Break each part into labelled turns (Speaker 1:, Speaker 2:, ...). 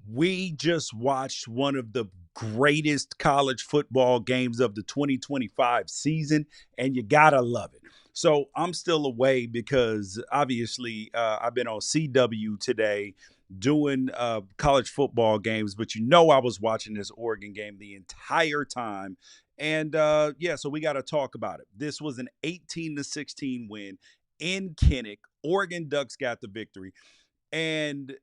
Speaker 1: We just watched one of the greatest college football games of the 2025 season, and you gotta love it. So I'm still away because obviously I've been on CW today doing college football games, but I was watching this Oregon game the entire time. And yeah, so we got to talk about it. This was an 18-16 win in Kinnick. Oregon Ducks got the victory. And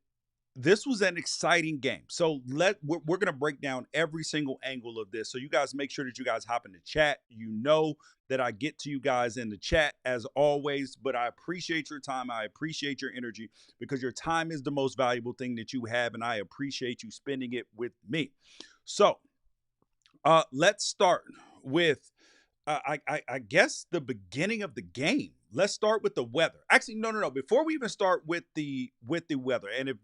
Speaker 1: this was an exciting game. So we're going to break down every single angle of this. So you guys make sure that you guys hop in the chat. You know that I get to you guys in the chat as always, but I appreciate your time. I appreciate your energy because your time is the most valuable thing that you have, and I appreciate you spending it with me. So let's start with I guess the beginning of the game. Let's start with the weather. Actually, no. Before we even start with the weather, and if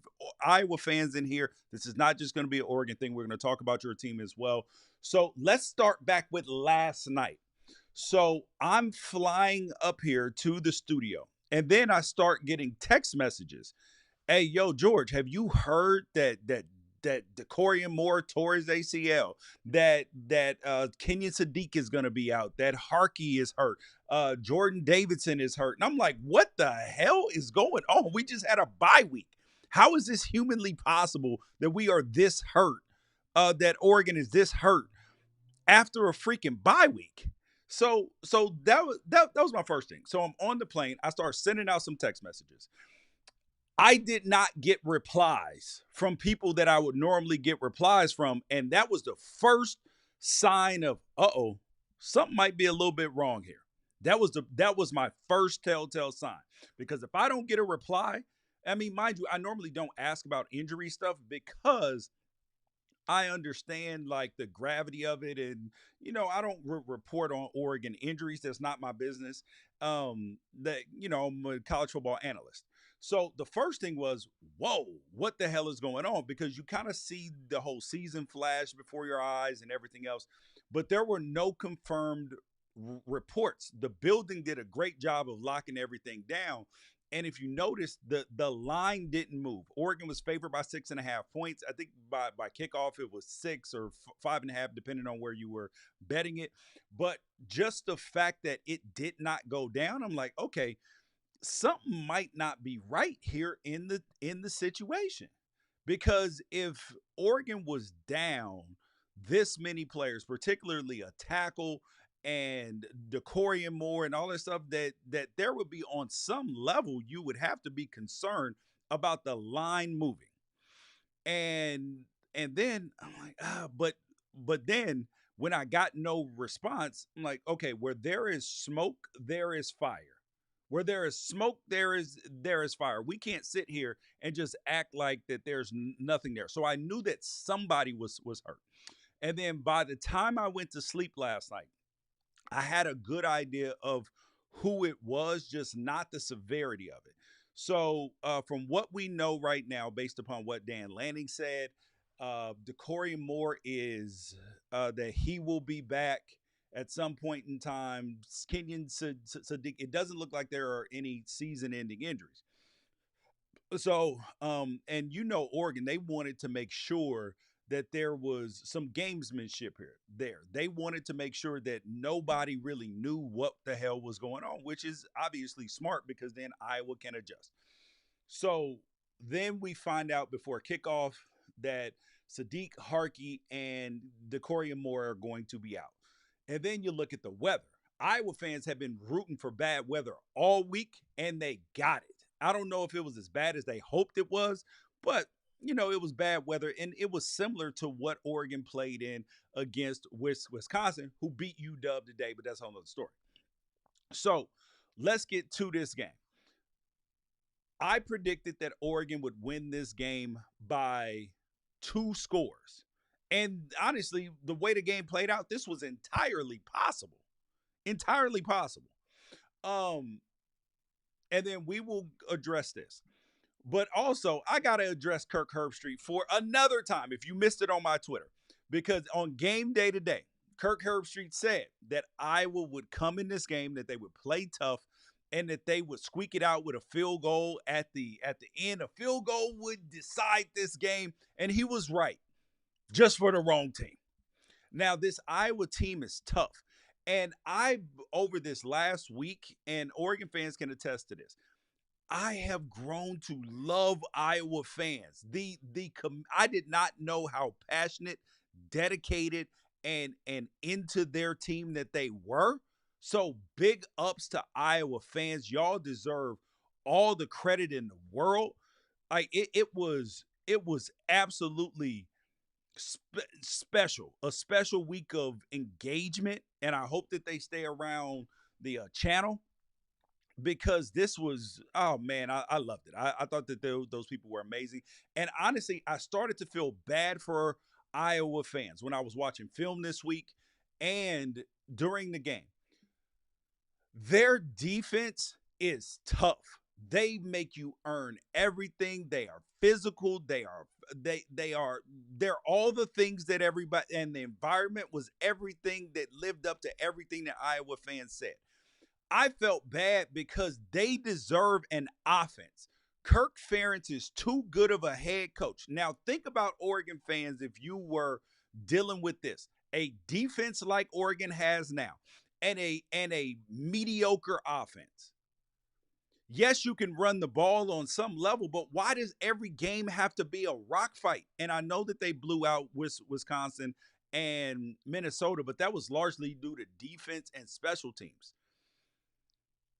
Speaker 1: Iowa fans in here, this is not just going to be an Oregon thing. We're going to talk about your team as well. So let's start back with last night. So I'm flying up here to the studio, and then I start getting text messages. Hey, yo, George, have you heard that Decorian Moore tore his ACL, that Kenyon Sadiq is going to be out, that Harkey is hurt, Jordan Davidson is hurt. And I'm like, what the hell is going on? We just had a bye week. How is this humanly possible that we are this hurt, that Oregon is this hurt after a freaking bye week? So that was my first thing. So I'm on the plane. I start sending out some text messages. I did not get replies from people that I would normally get replies from. And that was the first sign of, something might be a little bit wrong here. That was my first telltale sign. Because if I don't get a reply, I mean, mind you, I normally don't ask about injury stuff because I understand like the gravity of it. And, I don't report on Oregon injuries. That's not my business. I'm a college football analyst. So the first thing was, whoa, what the hell is going on? Because you kind of see the whole season flash before your eyes and everything else. But there were no confirmed reports. The building did a great job of locking everything down. And if you notice, the line didn't move. Oregon was favored by 6.5 points. I think by kickoff, it was 6 or 5.5, depending on where you were betting it. But just the fact that it did not go down, I'm like, okay, something might not be right here in the situation. Because if Oregon was down this many players, particularly a tackle and Decorian Moore and all that stuff, that there would be, on some level, you would have to be concerned about the line moving. And then I'm like, but then when I got no response, I'm like, okay, where there is smoke, there is fire. Where there is smoke, there is fire. We can't sit here and just act like that there's nothing there. So I knew that somebody was hurt. And then by the time I went to sleep last night, I had a good idea of who it was, just not the severity of it. So from what we know right now, based upon what Dan Lanning said, Decorian Moore is that he will be back at some point in time. Kenyon Sadiq, it doesn't look like there are any season-ending injuries. So, and Oregon, they wanted to make sure that there was some gamesmanship there. They wanted to make sure that nobody really knew what the hell was going on, which is obviously smart because then Iowa can adjust. So then we find out before kickoff that Sadiq, Harkey, and Decorian Moore are going to be out. And then you look at the weather. Iowa fans have been rooting for bad weather all week, and they got it. I don't know if it was as bad as they hoped it was, but, it was bad weather, and it was similar to what Oregon played in against Wisconsin, who beat UW today, but that's a whole other story. So let's get to this game. I predicted that Oregon would win this game by 2 scores. And honestly, the way the game played out, this was entirely possible. Entirely possible. And then we will address this. But also, I got to address Kirk Herbstreit for another time, if you missed it on my Twitter. Because on game day today, Kirk Herbstreit said that Iowa would come in this game, that they would play tough, and that they would squeak it out with a field goal at the end. A field goal would decide this game, and he was right, just for the wrong team. Now, this Iowa team is tough. And over this last week, and Oregon fans can attest to this, I have grown to love Iowa fans. I did not know how passionate, dedicated, and into their team that they were. So big ups to Iowa fans. Y'all deserve all the credit in the world. Like it was absolutely special, a special week of engagement, and I hope that they stay around the channel because this was, oh man, I loved it. I thought that those people were amazing. And honestly, I started to feel bad for Iowa fans when I was watching film this week and during the game. Their defense is tough. They make you earn everything. They are physical. They're all the things that everybody, and the environment was everything that lived up to everything that Iowa fans said. I felt bad because they deserve an offense. Kirk Ferentz is too good of a head coach. Now, think about Oregon fans if you were dealing with this. A defense like Oregon has now and a mediocre offense. Yes, you can run the ball on some level, but why does every game have to be a rock fight? And I know that they blew out Wisconsin and Minnesota, but that was largely due to defense and special teams.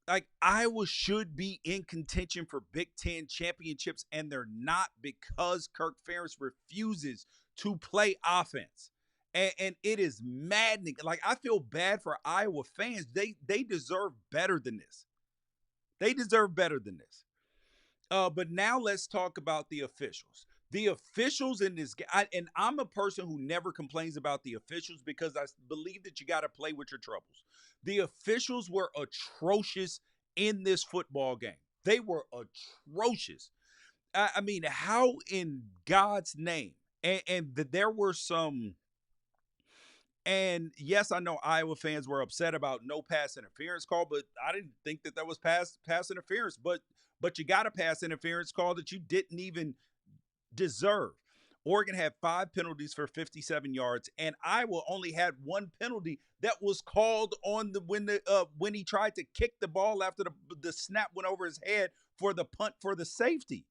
Speaker 1: Like Iowa should be in contention for Big Ten championships, and they're not because Kirk Ferentz refuses to play offense. And it is maddening. Like I feel bad for Iowa fans. They deserve better than this. They deserve better than this. But now let's talk about the officials. The officials in this game, and I'm a person who never complains about the officials because I believe that you got to play with your troubles. The officials were atrocious in this football game. They were atrocious. I mean, how in God's name? And there were some. And yes, I know Iowa fans were upset about no pass interference call, but I didn't think that was pass interference. But you got a pass interference call that you didn't even deserve. Oregon had 5 penalties for 57 yards, and Iowa only had 1 penalty that was called on when he tried to kick the ball after the snap went over his head for the punt for the safety.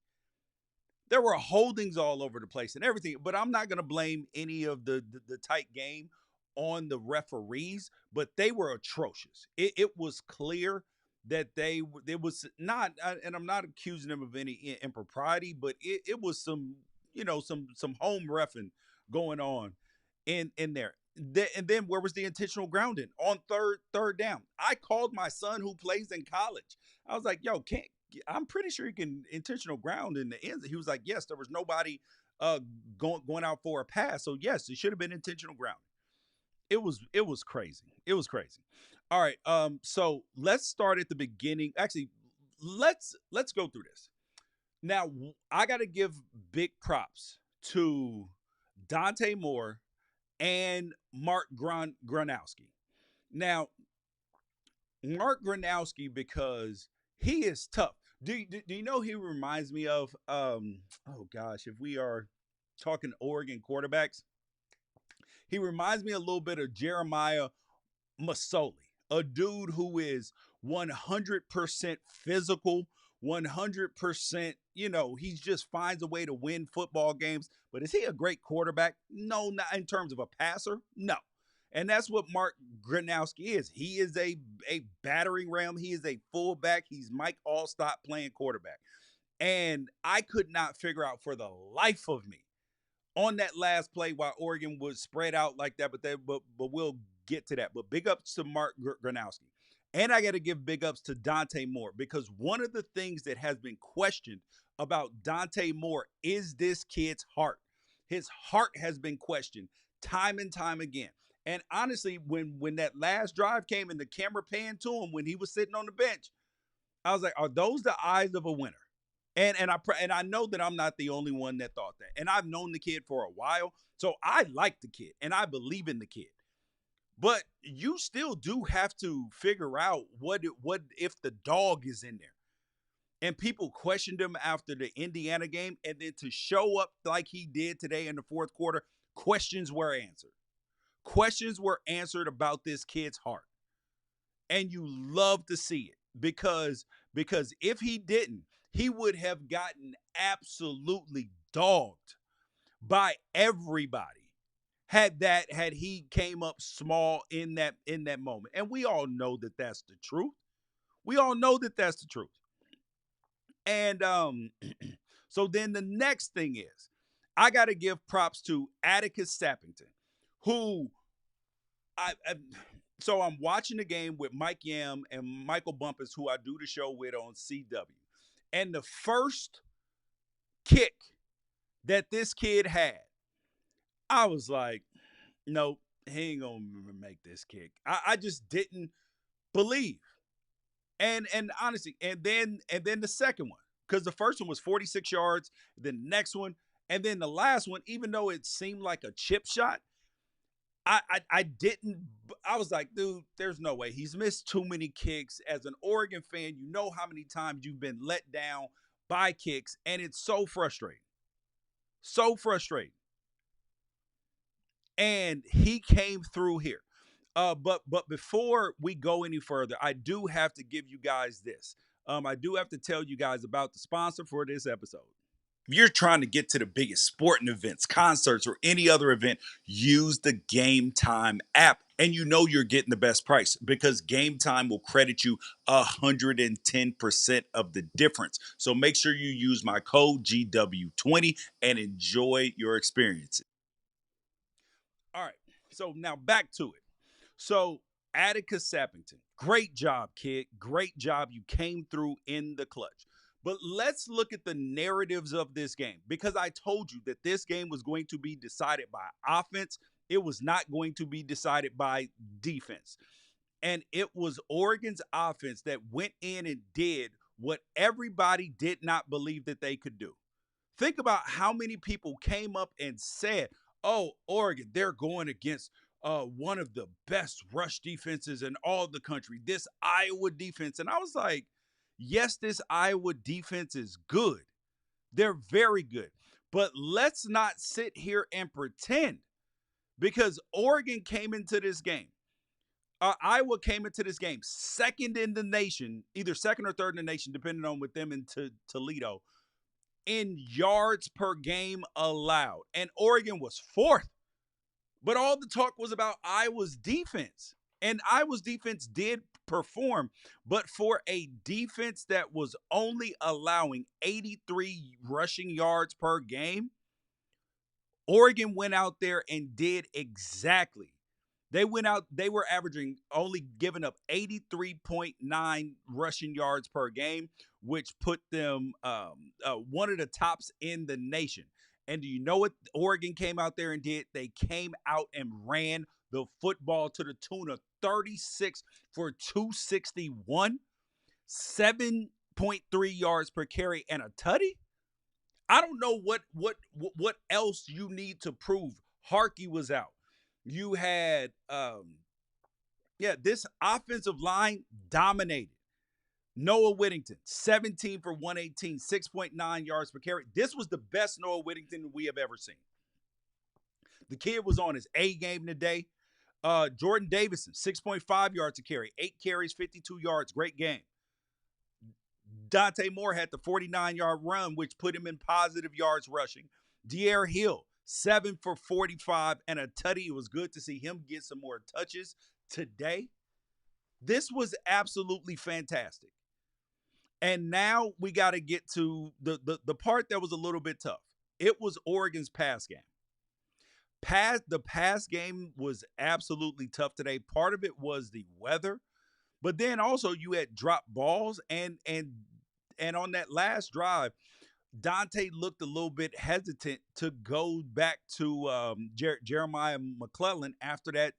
Speaker 1: There were holdings all over the place and everything, but I'm not going to blame any of the tight game on the referees, but they were atrocious. It was clear that it was not, and I'm not accusing them of any impropriety, but it was some home reffing going on in there. And then where was the intentional grounding on third down? I called my son who plays in college. I was like, yo, I'm pretty sure you can intentional ground in the end. He was like, yes, there was nobody going out for a pass. So yes, it should have been intentional ground. It was crazy. It was crazy. All right. So let's start at the beginning. Actually, let's go through this. Now, I got to give big props to Dante Moore and Mark Gronowski. Now, Mark Gronowski, because he is tough. Do you know he reminds me of, oh gosh, if we are talking Oregon quarterbacks, he reminds me a little bit of Jeremiah Masoli, a dude who is 100% physical, 100%, he just finds a way to win football games. But is he a great quarterback? No, not in terms of a passer. No. And that's what Mark Gronowski is. He is a battering ram. He is a fullback. He's Mike Allstott playing quarterback. And I could not figure out for the life of me on that last play why Oregon would spread out like that, but we'll get to that. But big ups to Mark Gronowski. And I got to give big ups to Dante Moore, because one of the things that has been questioned about Dante Moore is this kid's heart. His heart has been questioned time and time again. And honestly, when that last drive came and the camera panned to him when he was sitting on the bench, I was like, are those the eyes of a winner? And I know that I'm not the only one that thought that. And I've known the kid for a while, so I like the kid and I believe in the kid. But you still do have to figure out what if the dog is in there. And people questioned him after the Indiana game, and then to show up like he did today in the fourth quarter, questions were answered. Questions were answered about this kid's heart. And you love to see it because if he didn't, he would have gotten absolutely dogged by everybody had he came up small in that moment. And we all know that that's the truth. We all know that that's the truth. And so then the next thing is, I got to give props to Atticus Sappington, who so I'm watching the game with Mike Yam and Michael Bumpus, who I do the show with on CW. And the first kick that this kid had, I was like, no, he ain't gonna make this kick. I just didn't believe. And honestly, and then the second one, because the first one was 46 yards, then the next one, and then the last one, even though it seemed like a chip shot, I didn't. I was like, dude, there's no way. He's missed too many kicks. As an Oregon fan, you know how many times you've been let down by kicks, and it's so frustrating. So frustrating. And he came through here. But before we go any further, I do have to give you guys this. I do have to tell you guys about the sponsor for this episode. If you're trying to get to the biggest sporting events, concerts, or any other event, use the Game Time app. And you know you're getting the best price because Game Time will credit you 110% of the difference. So make sure you use my code GW20 and enjoy your experiences. All right, so now back to it. So Atticus Sappington, great job, kid. Great job. You came through in the clutch. But let's look at the narratives of this game because I told you that this game was going to be decided by offense. It was not going to be decided by defense. And it was Oregon's offense that went in and did what everybody did not believe that they could do. Think about how many people came up and said, oh, Oregon, they're going against one of the best rush defenses in all the country, this Iowa defense. And I was like, yes, this Iowa defense is good. They're very good. But let's not sit here and pretend because Oregon came into this game. Iowa came into this game second in the nation, either second or third in the nation, depending on with them in Toledo, in yards per game allowed. And Oregon was fourth. But all the talk was about Iowa's defense. And Iowa's defense did perform. But for a defense that was only allowing 83 rushing yards per game, Oregon went out there and did exactly. They were averaging only giving up 83.9 rushing yards per game, which put them one of the tops in the nation. And do you know what Oregon came out there and did? They came out and ran the football to the tune of 36 for 261, 7.3 yards per carry, and a tutty. I don't know what else you need to prove. Harkey was out. You had this offensive line dominated. Noah Whittington, 17 for 118, 6.9 yards per carry. This was the best Noah Whittington we have ever seen. The kid was on his A game today. Jordan Davidson, 6.5 yards a carry, 8 carries, 52 yards. Great game. Dante Moore had the 49-yard run, which put him in positive yards rushing. De'Aaron Hill, 7 for 45 and a tutty. It was good to see him get some more touches today. This was absolutely fantastic. And now we got to get to the part that was a little bit tough. It was Oregon's pass game. The pass game was absolutely tough today. Part of it was the weather, but then also you had dropped balls and on that last drive, Dante looked a little bit hesitant to go back to Jeremiah McClellan after that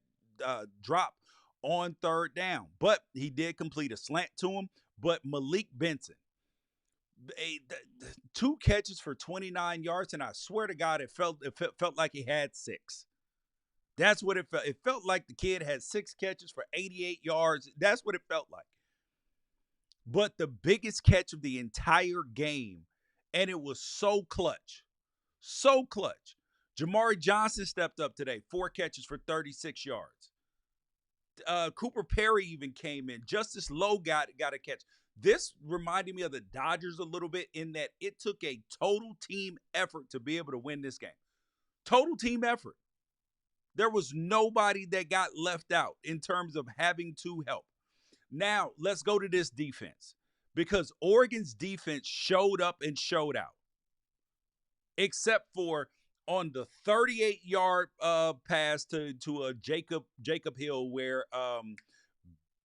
Speaker 1: drop on third down. But he did complete a slant to him. But Malik Benson, 2 catches for 29 yards, and I swear to God, it felt like he had 6. That's what it felt. It felt like the kid had 6 catches for 88 yards. That's what it felt like. But the biggest catch of the entire game, and it was so clutch, so clutch. Jamari Johnson stepped up today, 4 catches for 36 yards. Cooper Perry even came in. Justice Lowe got a catch. This reminded me of the Dodgers a little bit in that it took a total team effort to be able to win this game. Total team effort. There was nobody that got left out in terms of having to help. Now, let's go to this defense because Oregon's defense showed up and showed out, except for on the 38-yard pass to a Jacob Hill where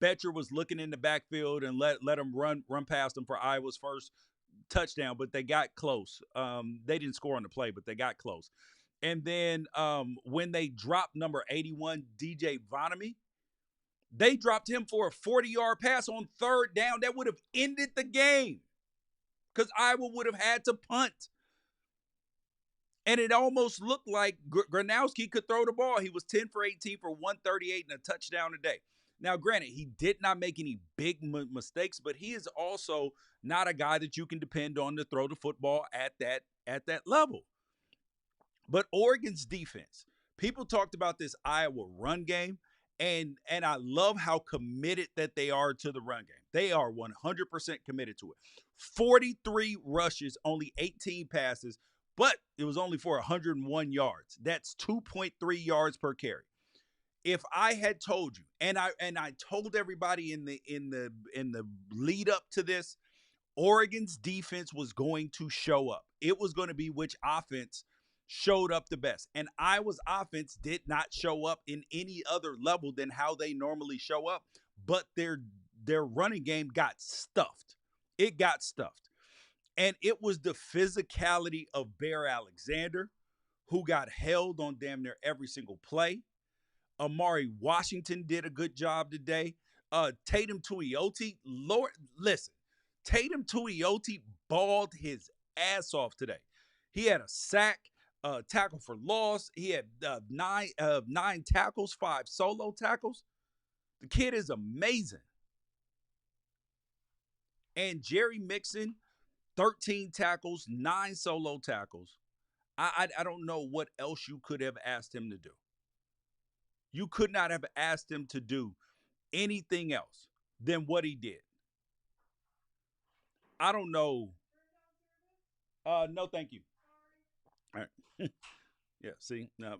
Speaker 1: Boettcher was looking in the backfield and let him run past him for Iowa's first touchdown, but they got close. They didn't score on the play, but they got close. And then when they dropped number 81, DJ Vonamy, they dropped him for a 40-yard pass on 3rd down. That would have ended the game because Iowa would have had to punt. And it almost looked like Gronowski could throw the ball. He was 10 for 18 for 138 and a touchdown today. Now, granted, he did not make any big mistakes, but he is also not a guy that you can depend on to throw the football at that level. But Oregon's defense, people talked about this Iowa run game, and I love how committed that they are to the run game. They are 100% committed to it. 43 rushes, only 18 passes, but it was only for 101 yards. That's 2.3 yards per carry. If I had told you, and I told everybody in the lead up to this, Oregon's defense was going to show up. It was going to be which offense showed up the best. And Iowa's offense did not show up in any other level than how they normally show up, but their running game got stuffed. It got stuffed. And it was the physicality of Bear Alexander, who got held on damn near every single play. Amari Washington did a good job today. Tatum Tuioti, Lord, listen, Tatum Tuioti balled his ass off today. He had a sack, tackle for loss. He had nine tackles, 5 solo tackles. The kid is amazing. And Jerry Mixon, 13 tackles, 9 solo tackles. I don't know what else you could have asked him to do. You could not have asked him to do anything else than what he did. I don't know. No, thank you. All right. Yeah, see? No.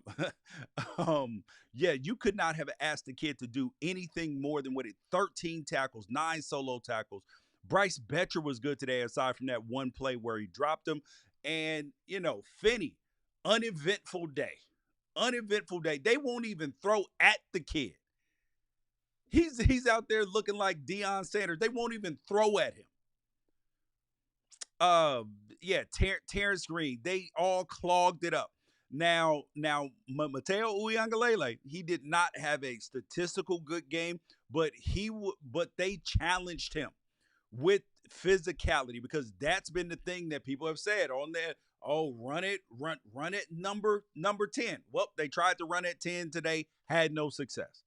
Speaker 1: Yeah, you could not have asked the kid to do anything more than what it 13 tackles, 9 solo tackles. Bryce Boettcher was good today, aside from that one play where he dropped him. And, Finney, uneventful day. Uneventful day. They won't even throw at the kid. He's out there looking like Deion Sanders. They won't even throw at him. Terrence Green. They all clogged it up. Now, Mateo Uiagalelei, he did not have a statistical good game, but they challenged him with physicality because that's been the thing that people have said on that. Oh, run it, number 10. Well, they tried to run at 10 today, had no success.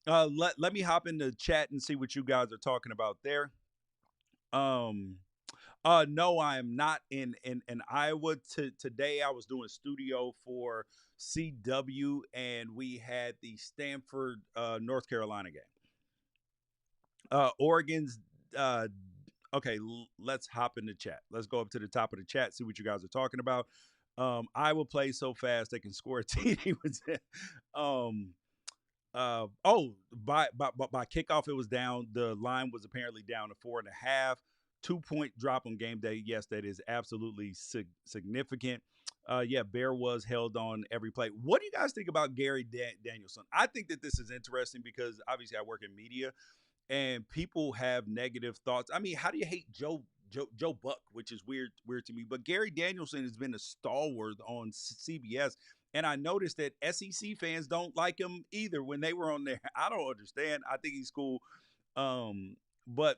Speaker 1: Let me hop into chat and see what you guys are talking about there. No, I am not in Iowa today. I was doing studio for CW, and we had the Stanford, North Carolina game. Oregon's. Okay, let's hop in the chat. Let's go up to the top of the chat, see what you guys are talking about. Iowa plays so fast they can score a TD. By kickoff it was down. The line was apparently down to 4.5. 2-point drop on game day. Yes, that is absolutely significant. Bear was held on every play. What do you guys think about Gary Danielson? I think that this is interesting because obviously I work in media and people have negative thoughts. I mean, how do you hate Joe Buck, which is weird to me, but Gary Danielson has been a stalwart on CBS. And I noticed that SEC fans don't like him either when they were on there. I don't understand. I think he's cool. But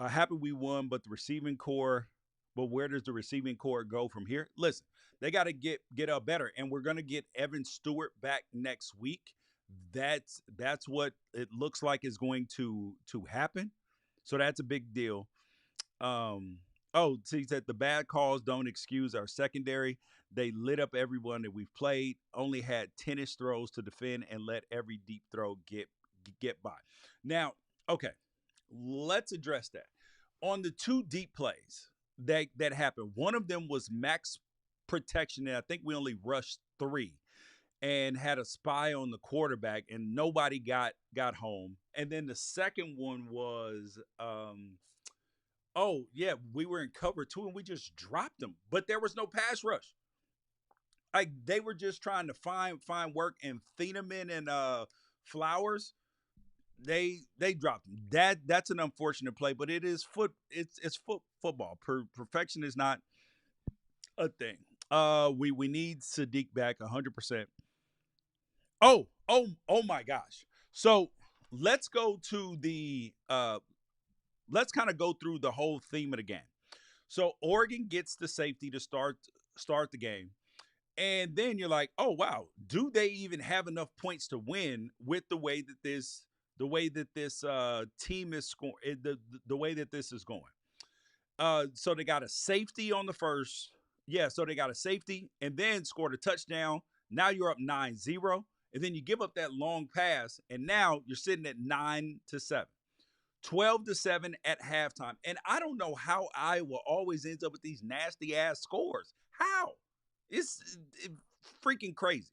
Speaker 1: happy we won, but the receiving core but where does the receiving core go from here? Listen, they got to get up better, and we're going to get Evan Stewart back next week. That's what it looks like is going to happen. So that's a big deal. Oh, so he said the bad calls don't excuse our secondary. They lit up everyone that we've played. Only had tennis throws to defend and let every deep throw get by. Now, okay, let's address that. On the two deep plays that happened, one of them was max protection, and I think we only rushed three and had a spy on the quarterback, and nobody got home. And then the second one was oh yeah, we were in cover two and we just dropped them, but there was no pass rush. Like they were just trying to find work, and Thieneman and Flowers, they dropped them. That's an unfortunate play, but it is football. Perfection is not a thing. We need Sadiq back 100%. Oh my gosh. So let's go to the let's kind of go through the whole theme of the game. So Oregon gets the safety to start the game. And then you're like, "Oh wow, do they even have enough points to win with the way that this team is scoring, the way that this is going?" So they got a safety on the first. Yeah, so they got a safety and then scored a touchdown. Now you're up 9-0, and then you give up that long pass, and now you're sitting at 9-7. 12-7 at halftime. And I don't know how Iowa always ends up with these nasty ass scores. How? It's freaking crazy.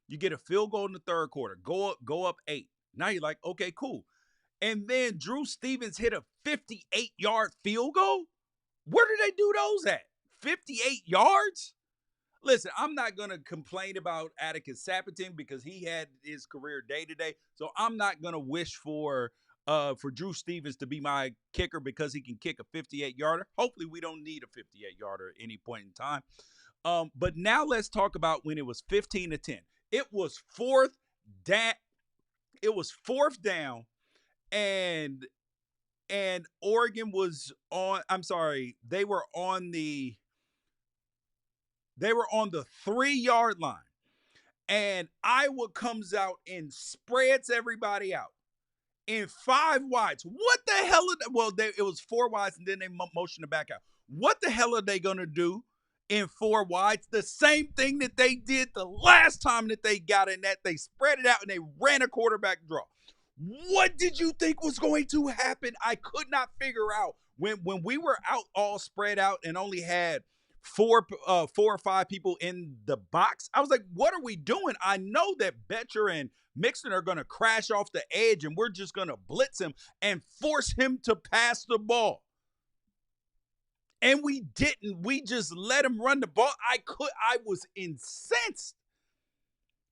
Speaker 1: You get a field goal in the third quarter, go up 8. Now you're like, okay, cool. And then Drew Stevens hit a 58-yard field goal. Where do they do those at? 58 yards? Listen, I'm not going to complain about Atticus Sappington because he had his career day to day. So I'm not going to wish for Drew Stevens to be my kicker because he can kick a 58-yarder. Hopefully we don't need a 58-yarder at any point in time. But now let's talk about when it was 15-10. It was fourth down. It was fourth down, and Oregon was on. I'm sorry, they were on the 3-yard line, and Iowa comes out and spreads everybody out in 5 wides. What the hell? It was 4 wides, and then they motioned it back out. What the hell are they gonna do in 4 wides? The same thing that they did the last time that they got in that. They spread it out and they ran a quarterback draw. What did you think was going to happen? I could not figure out when we were out all spread out and only had 4 or 5 people in the box. I was like, what are we doing? I know that Boettcher and Mixon are going to crash off the edge and we're just going to blitz him and force him to pass the ball. And we didn't. We just let him run the ball. I was incensed.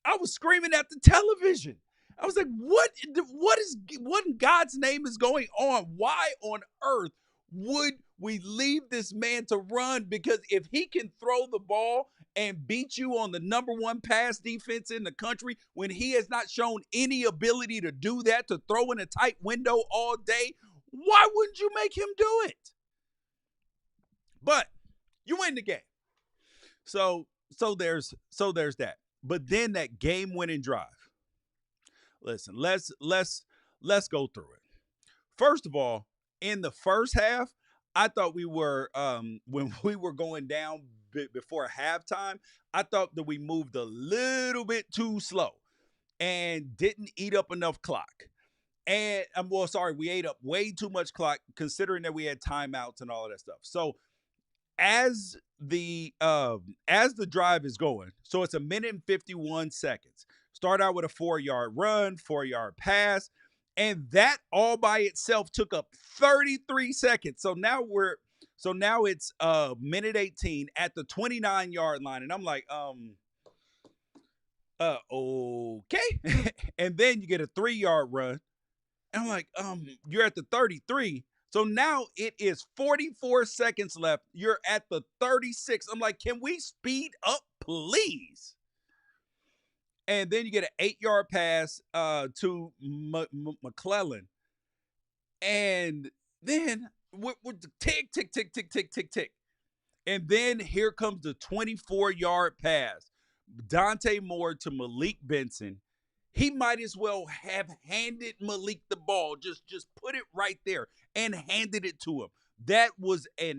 Speaker 1: I was screaming at the television. I was like, what in God's name is going on? Why on earth would we leave this man to run? Because if he can throw the ball and beat you on the number 1 pass defense in the country, when he has not shown any ability to do that, to throw in a tight window all day, why wouldn't you make him do it? But you win the game. So there's that. But then that game-winning drive. Listen, let's go through it. First of all, in the first half, I thought we were when we were going down before halftime, I thought that we moved a little bit too slow and didn't eat up enough clock. And we ate up way too much clock considering that we had timeouts and all of that stuff. So as the drive is going, so it's 1 minute and 51 seconds. Start out with a 4-yard run, 4-yard pass, and that all by itself took up 33 seconds. So now it's 1:18 at the 29-yard line, and I'm like, okay. And then you get a 3-yard run, and I'm like, you're at the 33. So now it is 44 seconds left. You're at the 36. I'm like, can we speed up, please? And then you get an 8-yard pass to McClellan. And then with the tick, tick, tick, tick, tick, tick, tick. And then here comes the 24-yard pass. Dante Moore to Malik Benson. He might as well have handed Malik the ball, just put it right there and handed it to him. That was a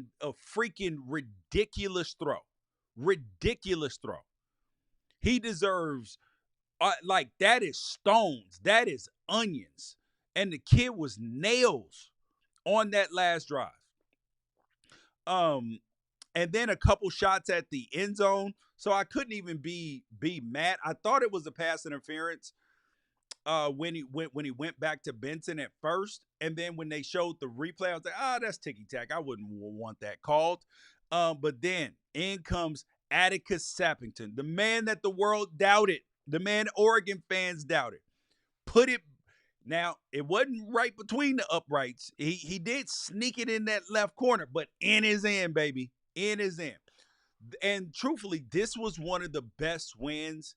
Speaker 1: freaking ridiculous throw. Ridiculous throw. He deserves, like, that is stones. That is onions. And the kid was nails on that last drive. And then a couple shots at the end zone. So I couldn't even be mad. I thought it was a pass interference when he went back to Benson at first. And then when they showed the replay, I was like, that's ticky-tack. I wouldn't want that called. But then in comes Atticus Sappington, the man that the world doubted, the man Oregon fans doubted. Put it. Now, it wasn't right between the uprights. He did sneak it in that left corner, but in his end, baby. In his end. And truthfully, this was one of the best wins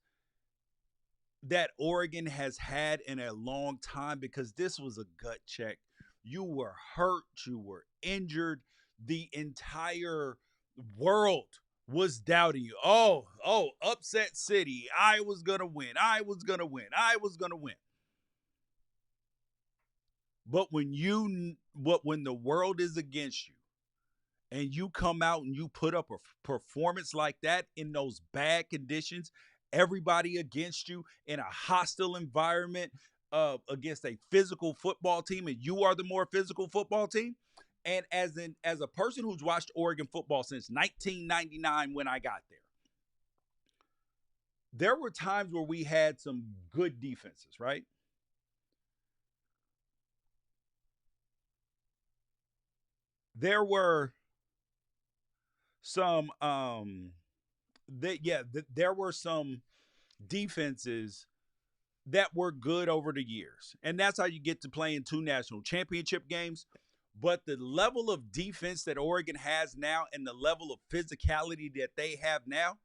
Speaker 1: that Oregon has had in a long time, because this was a gut check. You were hurt. You were injured. The entire world was doubting you. Oh, upset city. I was going to win. I was going to win. I was going to win. But when the world is against you and you come out and you put up a performance like that in those bad conditions, everybody against you in a hostile environment, against a physical football team, and you are the more physical football team. And as a person who's watched Oregon football since 1999 when I got there were times where we had some good defenses, right? There were some there were some defenses that were good over the years. And that's how you get to play in 2 national championship games. But the level of defense that Oregon has now and the level of physicality that they have now,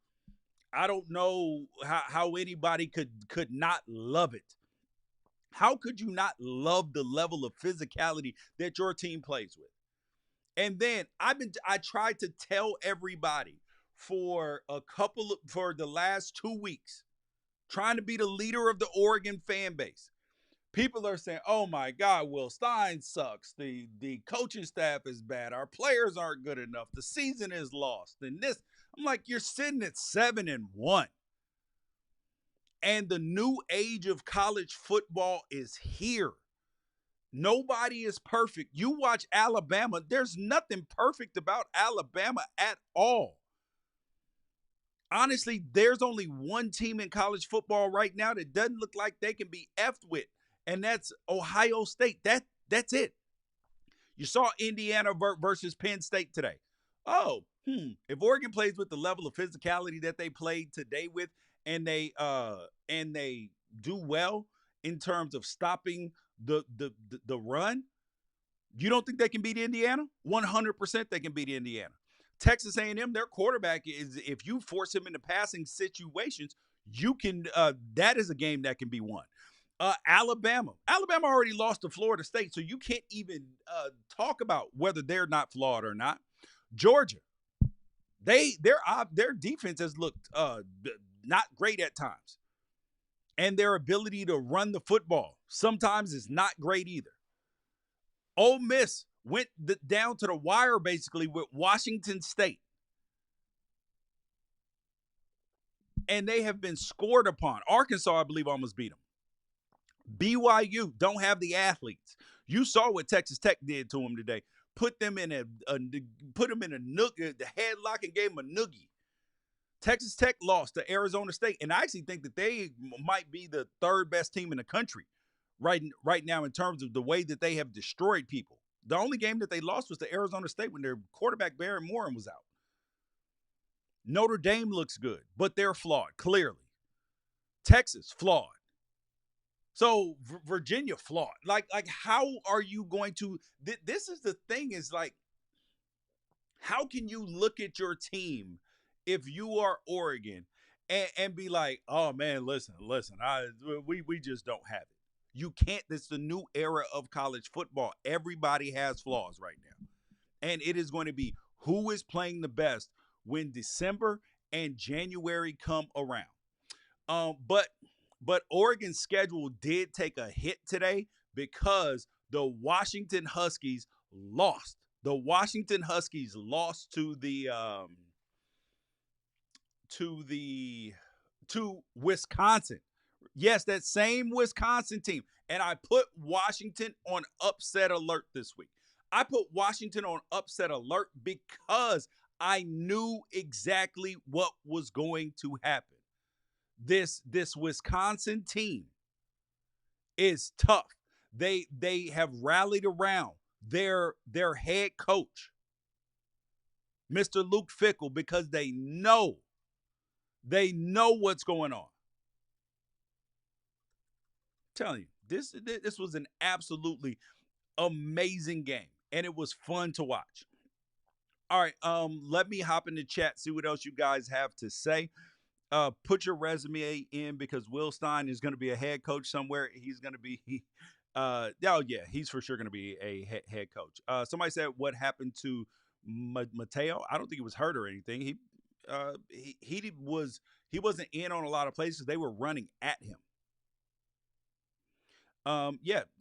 Speaker 1: I don't know how anybody could not love it. How could you not love the level of physicality that your team plays with? And then I tried to tell everybody for the last 2 weeks, trying to be the leader of the Oregon fan base. People are saying, "Oh my God, Will Stein sucks. The coaching staff is bad. Our players aren't good enough. The season is lost." And this, I'm like, you're sitting at 7-1. And the new age of college football is here. Nobody is perfect. You watch Alabama, there's nothing perfect about Alabama at all. Honestly, there's only one team in college football right now that doesn't look like they can be effed with, and that's Ohio State. That's it. You saw Indiana versus Penn State today. If Oregon plays with the level of physicality that they played today with, and they do well in terms of stopping the run, you don't think they can beat Indiana? 100% they can beat Indiana. Texas A&M, their quarterback is, if you force him into passing situations, you can. That is a game that can be won. Alabama already lost to Florida State, so you can't even talk about whether they're not flawed or not. Georgia, their defense has looked not great at times, and their ability to run the football sometimes is not great either. Ole Miss went down to the wire basically with Washington State, and they have been scored upon. Arkansas, I believe, almost beat them. BYU don't have the athletes. You saw what Texas Tech did to them today. Put them in a nook, the headlock, and gave them a noogie. Texas Tech lost to Arizona State, and I actually think that they might be the third best team in the country right now in terms of the way that they have destroyed people. The only game that they lost was to Arizona State when their quarterback Barry Morin was out. Notre Dame looks good, but they're flawed, clearly. Texas, flawed. So Virginia, flawed. Like how are you going to – this is the thing, is like, how can you look at your team if you are Oregon and be like, oh, man, listen, we just don't have it. You can't. This is the new era of college football. Everybody has flaws right now. And it is going to be who is playing the best when December and January come around. But Oregon's schedule did take a hit today because the Washington Huskies lost. The Washington Huskies lost to Wisconsin. Yes, that same Wisconsin team. And I put Washington on upset alert this week. I put Washington on upset alert because I knew exactly what was going to happen. This Wisconsin team is tough. They have rallied around their head coach, Mr. Luke Fickell, because they know what's going on. I'm telling you, this was an absolutely amazing game, and it was fun to watch. All right, let me hop in the chat, see what else you guys have to say. Put your resume in because Will Stein is going to be a head coach somewhere. He's going to be, he's for sure going to be a head coach. Somebody said, what happened to Mateo? I don't think he was hurt or anything. He wasn't in on a lot of places. They were running at him.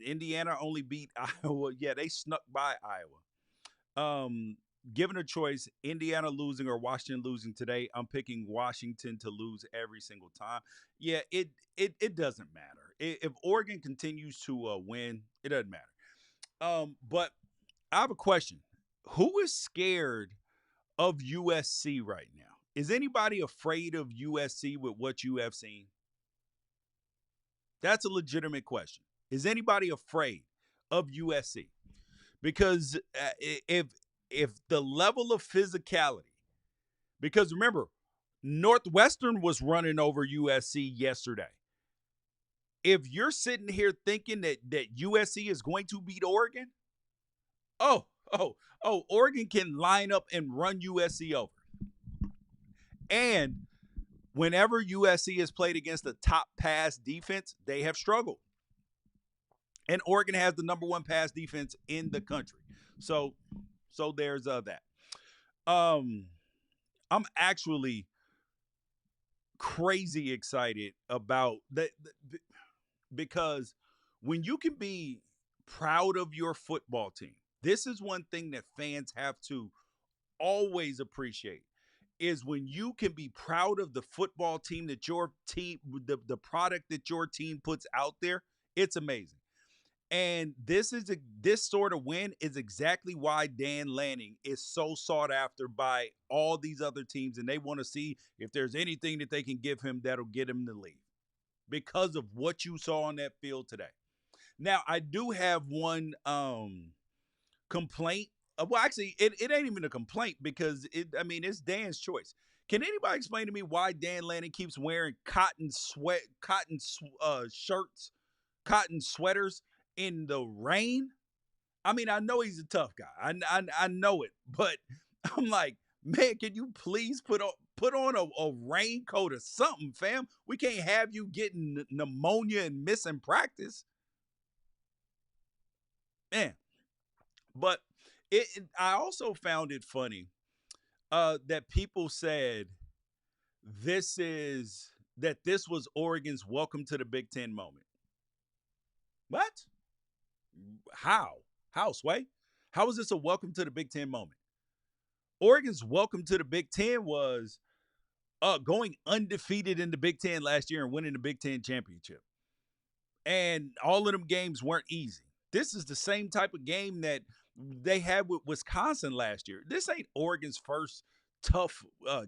Speaker 1: Indiana only beat Iowa. Yeah, they snuck by Iowa. Given a choice, Indiana losing or Washington losing today, I'm picking Washington to lose every single time. Yeah, it doesn't matter. If Oregon continues to win, it doesn't matter. But I have a question. Who is scared of USC right now? Is anybody afraid of USC with what you have seen? That's a legitimate question. Is anybody afraid of USC? Because if the level of physicality, because remember, Northwestern was running over USC yesterday. If you're sitting here thinking that USC is going to beat Oregon, Oregon can line up and run USC over. And whenever USC has played against a top pass defense, they have struggled. And Oregon has the number one pass defense in the country. So there's that. I'm actually crazy excited about that because when you can be proud of your football team, this is one thing that fans have to always appreciate is when you can be proud of the football team that your team, the product that your team puts out there. It's amazing. And this sort of win is exactly why Dan Lanning is so sought after by all these other teams, and they want to see if there's anything that they can give him that'll get him the lead because of what you saw on that field today. Now, I do have one complaint. Well, actually, it ain't even a complaint because it's Dan's choice. Can anybody explain to me why Dan Lanning keeps wearing cotton shirts, cotton sweaters in the rain? I mean, I know he's a tough guy. I know it, but I'm like, man, can you please put on a raincoat or something, fam? We can't have you getting pneumonia and missing practice, man. But I also found it funny that people said this was Oregon's welcome to the Big Ten moment. What? How, Sway? How is this a welcome to the Big Ten moment? Oregon's welcome to the Big Ten was going undefeated in the Big Ten last year and winning the Big Ten championship. And all of them games weren't easy. This is the same type of game that they had with Wisconsin last year. This ain't Oregon's first tough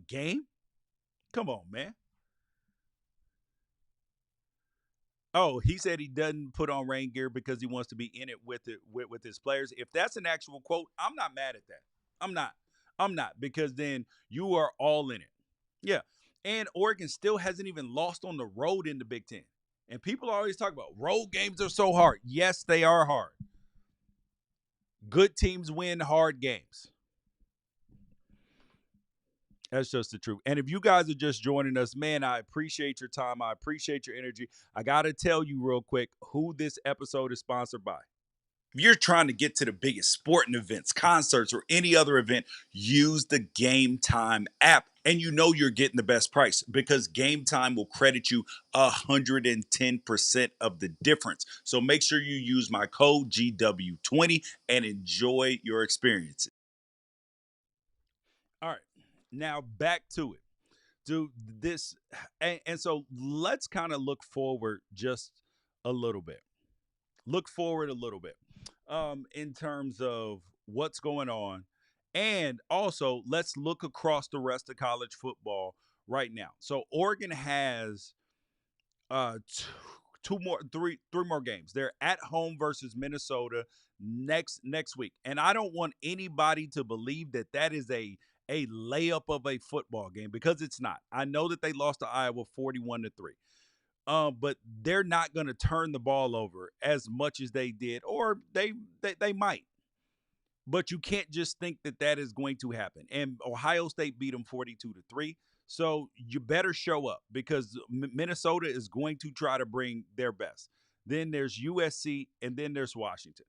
Speaker 1: game. Come on, man. Oh, he said he doesn't put on rain gear because he wants to be in it with his players. If that's an actual quote, I'm not mad at that. I'm not because then you are all in it. Yeah. And Oregon still hasn't even lost on the road in the Big Ten. And people always talk about road games are so hard. Yes, they are hard. Good teams win hard games. That's just the truth. And if you guys are just joining us, man, I appreciate your time. I appreciate your energy. I got to tell you real quick who this episode is sponsored by. If you're trying to get to the biggest sporting events, concerts, or any other event, use the Game Time app. And you know you're getting the best price because Game Time will credit you 110% of the difference. So make sure you use my code GW20 and enjoy your experience. All right. Now back to it. Do this. And so let's kind of look forward just a little bit. Look forward a little bit in terms of what's going on. And also, let's look across the rest of college football right now. So Oregon has uh three more games. They're at home versus Minnesota next week, and I don't want anybody to believe that that is a layup of a football game because it's not. I know that they lost to Iowa 41-3. But they're not going to turn the ball over as much as they did, or they might. But you can't just think that that is going to happen. And Ohio State beat them 42-3. So you better show up because Minnesota is going to try to bring their best. Then there's USC, and then there's Washington.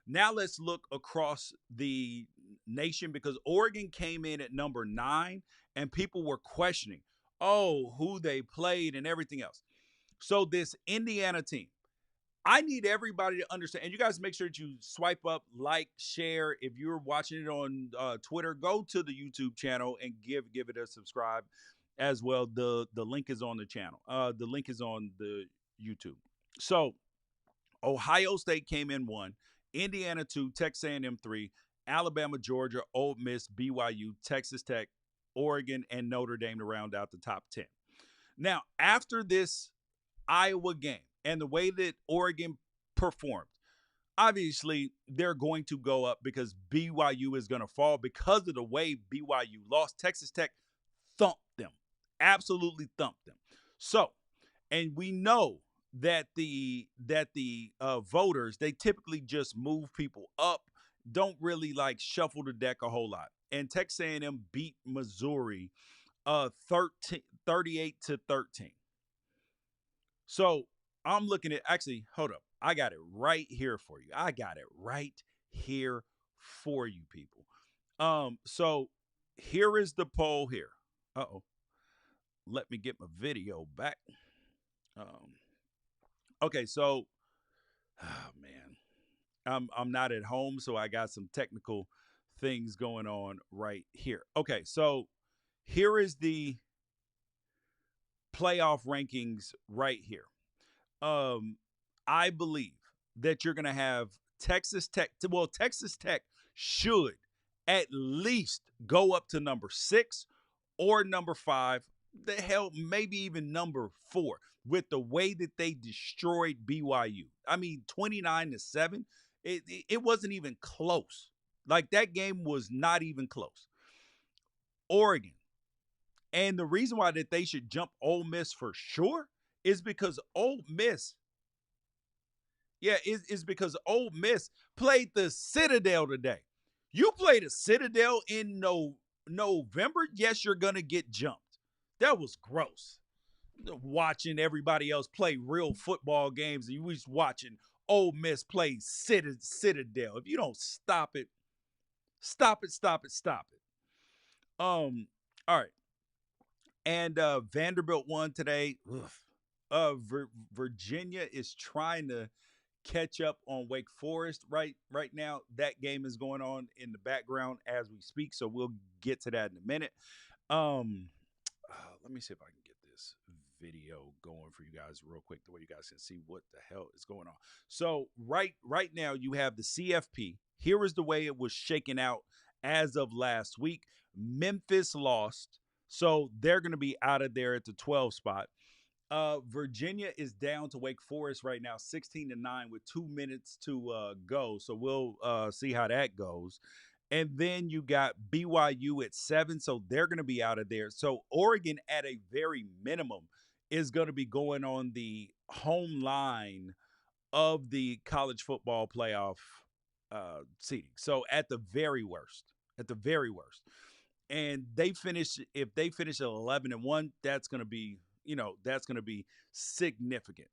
Speaker 1: Now let's look across the nation because Oregon came in at number 9, and people were questioning, who they played and everything else. So this Indiana team, I need everybody to understand. And you guys make sure that you swipe up, like, share. If you're watching it on Twitter, go to the YouTube channel and give it a subscribe as well. The link is on the channel. The link is on the YouTube. So Ohio State came in 1, Indiana 2, Texas A&M 3, Alabama, Georgia, Ole Miss, BYU, Texas Tech, Oregon, and Notre Dame to round out the top 10. Now, after this Iowa game and the way that Oregon performed, obviously they're going to go up because BYU is going to fall because of the way BYU lost. Texas Tech thumped them, absolutely thumped them. So, and we know that the voters, they typically just move people up, don't really like shuffle the deck a whole lot. And Texas A&M beat Missouri 38-13. So I'm looking at, actually, hold up. I got it right here for you. I got it right here for you, people. So here is the poll here. Uh-oh. Let me get my video back. Okay, so man. I'm not at home, so I got some technical things going on right here. Okay, so here is the playoff rankings right here. I believe that you're going to have Texas Tech. Well, Texas Tech should at least go up to number 6 or number 5. The hell, maybe even number 4 with the way that they destroyed BYU. I mean, 29-7. It wasn't even close. Like that game was not even close. Oregon. And the reason why that they should jump Ole Miss for sure is because Ole Miss, is because Ole Miss played the Citadel today. You play the Citadel in November, yes, you're going to get jumped. That was gross. Watching everybody else play real football games and you was watching Ole Miss play Citadel. If you don't stop it, stop it, stop it, stop it. All right. And Vanderbilt won today. Virginia is trying to catch up on Wake Forest right now. That game is going on in the background as we speak, so we'll get to that in a minute. Let me see if I can get this video going for you guys real quick, the way you guys can see what the hell is going on. So right now you have the CFP. Here is the way it was shaken out as of last week. Memphis lost, so they're going to be out of there at the 12 spot. Virginia is down to Wake Forest right now, 16-9 with 2 minutes to go. So we'll see how that goes. And then you got BYU at 7, so they're going to be out of there. So Oregon, at a very minimum, is going to be going on the home line of the college football playoff seating. So at the very worst, and if they finish at 11-1, that's going to be significant.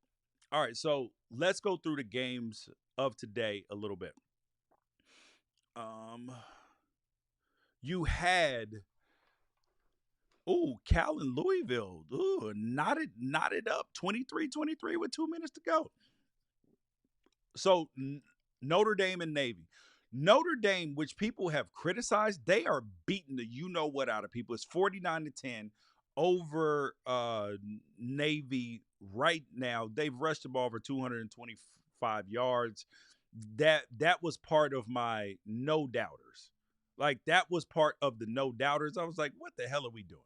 Speaker 1: All right, so let's go through the games of today a little bit. You had Cal and Louisville. Knotted up 23-23 with 2 minutes to go. So Notre Dame and Navy. Notre Dame, which people have criticized, they are beating the you know what out of people. It's 49-10 over Navy right now. They've rushed the ball for 225 yards. That was part of my no doubters. Like, that was part of the no doubters. I was like, what the hell are we doing?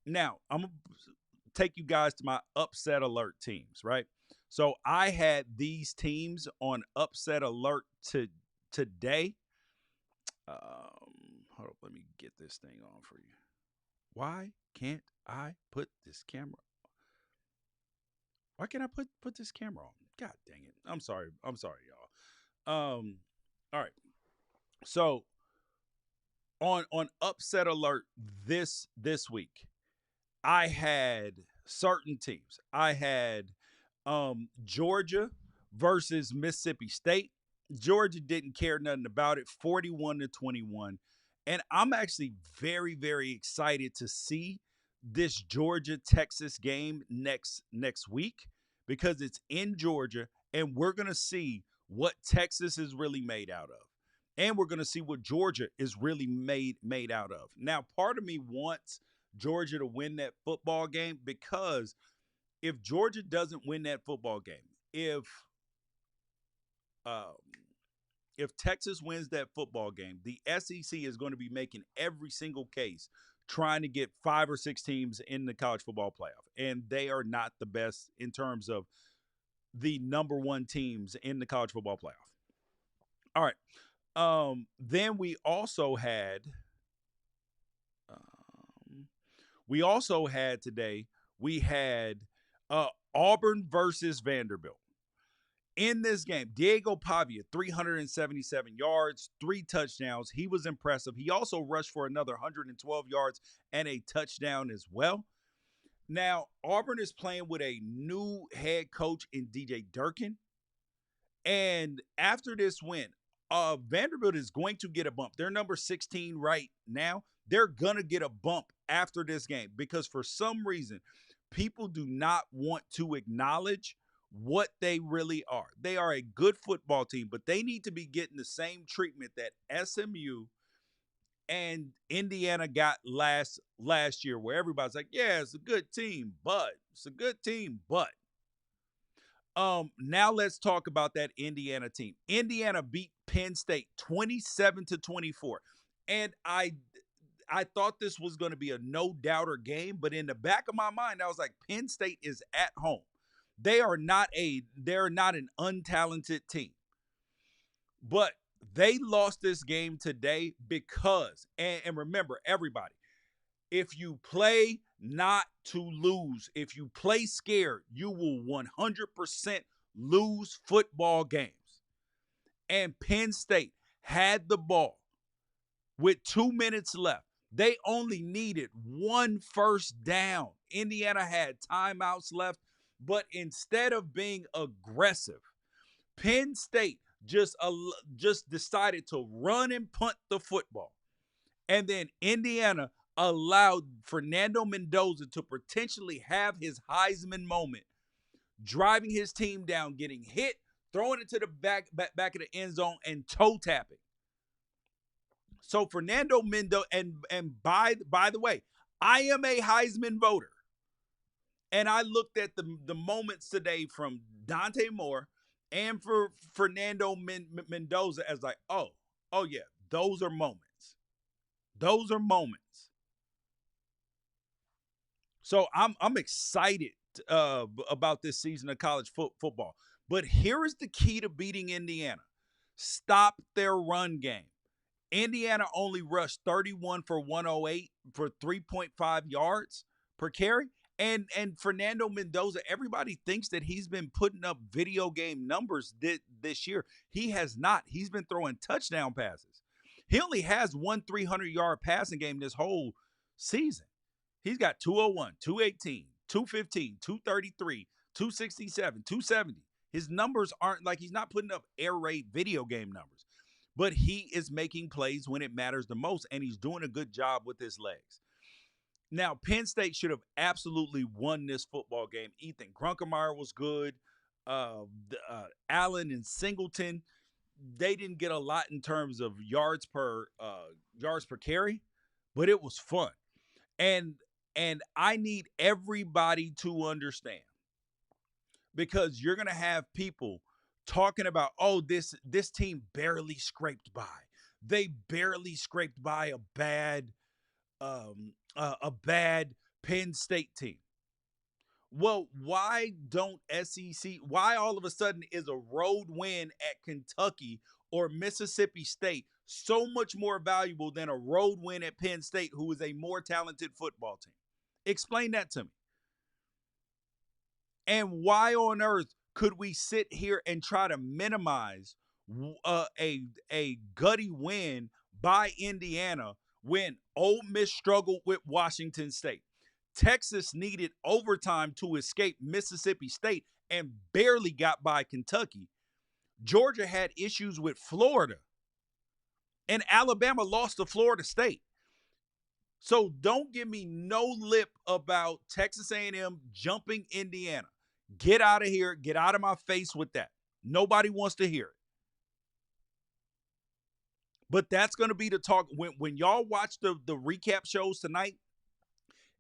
Speaker 1: Now I'm gonna take you guys to my upset alert teams, right? So I had these teams on upset alert today. Hold up, let me get this thing on for you. Why can't I put this camera? Why can't I put this camera on? God dang it! I'm sorry, y'all. All right. So on upset alert this week, I had certain teams. I had Georgia versus Mississippi State. Georgia didn't care nothing about it, 41-21. And I'm actually very, very excited to see this Georgia-Texas game next week, because it's in Georgia, and we're going to see what Texas is really made out of. And we're going to see what Georgia is really made out of. Now, part of me wants Georgia to win that football game, because if Georgia doesn't win that football game, if Texas wins that football game, the SEC is going to be making every single case trying to get 5 or 6 teams in the college football playoff. And they are not the best in terms of the number 1 teams in the college football playoff. All right. Then we also had today, we had Auburn versus Vanderbilt. In this game, Diego Pavia, 377 yards, 3 touchdowns. He was impressive. He also rushed for another 112 yards and a touchdown as well. Now, Auburn is playing with a new head coach in DJ Durkin. And after this win, Vanderbilt is going to get a bump. They're number 16 right now. They're going to get a bump after this game, because for some reason, people do not want to acknowledge what they really are. They are a good football team, but they need to be getting the same treatment that SMU and Indiana got last year, where everybody's like, yeah, it's a good team, but now let's talk about that Indiana team. Indiana beat Penn State 27-24. And I thought this was going to be a no-doubter game, but in the back of my mind, I was like, Penn State is at home. They're not an untalented team. But they lost this game today because, and remember, everybody, if you play not to lose, if you play scared, you will 100% lose football games. And Penn State had the ball with 2 minutes left. They only needed 1 first down. Indiana had timeouts left, but instead of being aggressive, Penn State just decided to run and punt the football. And then Indiana allowed Fernando Mendoza to potentially have his Heisman moment, driving his team down, getting hit, throwing it to the back of the end zone, and toe tapping. So Fernando Mendoza, and by the way, I am a Heisman voter. And I looked at the moments today from Dante Moore and for Fernando Mendoza as like, oh yeah, those are moments. Those are moments. So I'm excited about this season of college football. But here is the key to beating Indiana. Stop their run game. Indiana only rushed 31 for 108 for 3.5 yards per carry. And Fernando Mendoza, everybody thinks that he's been putting up video game numbers this year. He has not. He's been throwing touchdown passes. He only has 1 300-yard passing game this whole season. He's got 201, 218, 215, 233, 267, 270. His numbers aren't like he's not putting up air raid video game numbers, but he is making plays when it matters the most, and he's doing a good job with his legs. Now, Penn State should have absolutely won this football game. Ethan Grunkemeyer was good. Allen and Singleton, they didn't get a lot in terms of yards per carry, but it was fun. And I need everybody to understand, because you're going to have people talking about, oh, this team barely scraped by. They barely scraped by a bad Penn State team. Well, why don't SEC, why all of a sudden is a road win at Kentucky or Mississippi State so much more valuable than a road win at Penn State, who is a more talented football team? Explain that to me. And why on earth could we sit here and try to minimize a gutty win by Indiana when Ole Miss struggled with Washington State? Texas needed overtime to escape Mississippi State and barely got by Kentucky. Georgia had issues with Florida, and Alabama lost to Florida State. So don't give me no lip about Texas A&M jumping Indiana. Get out of here. Get out of my face with that. Nobody wants to hear it. But that's going to be the talk. When y'all watch the recap shows tonight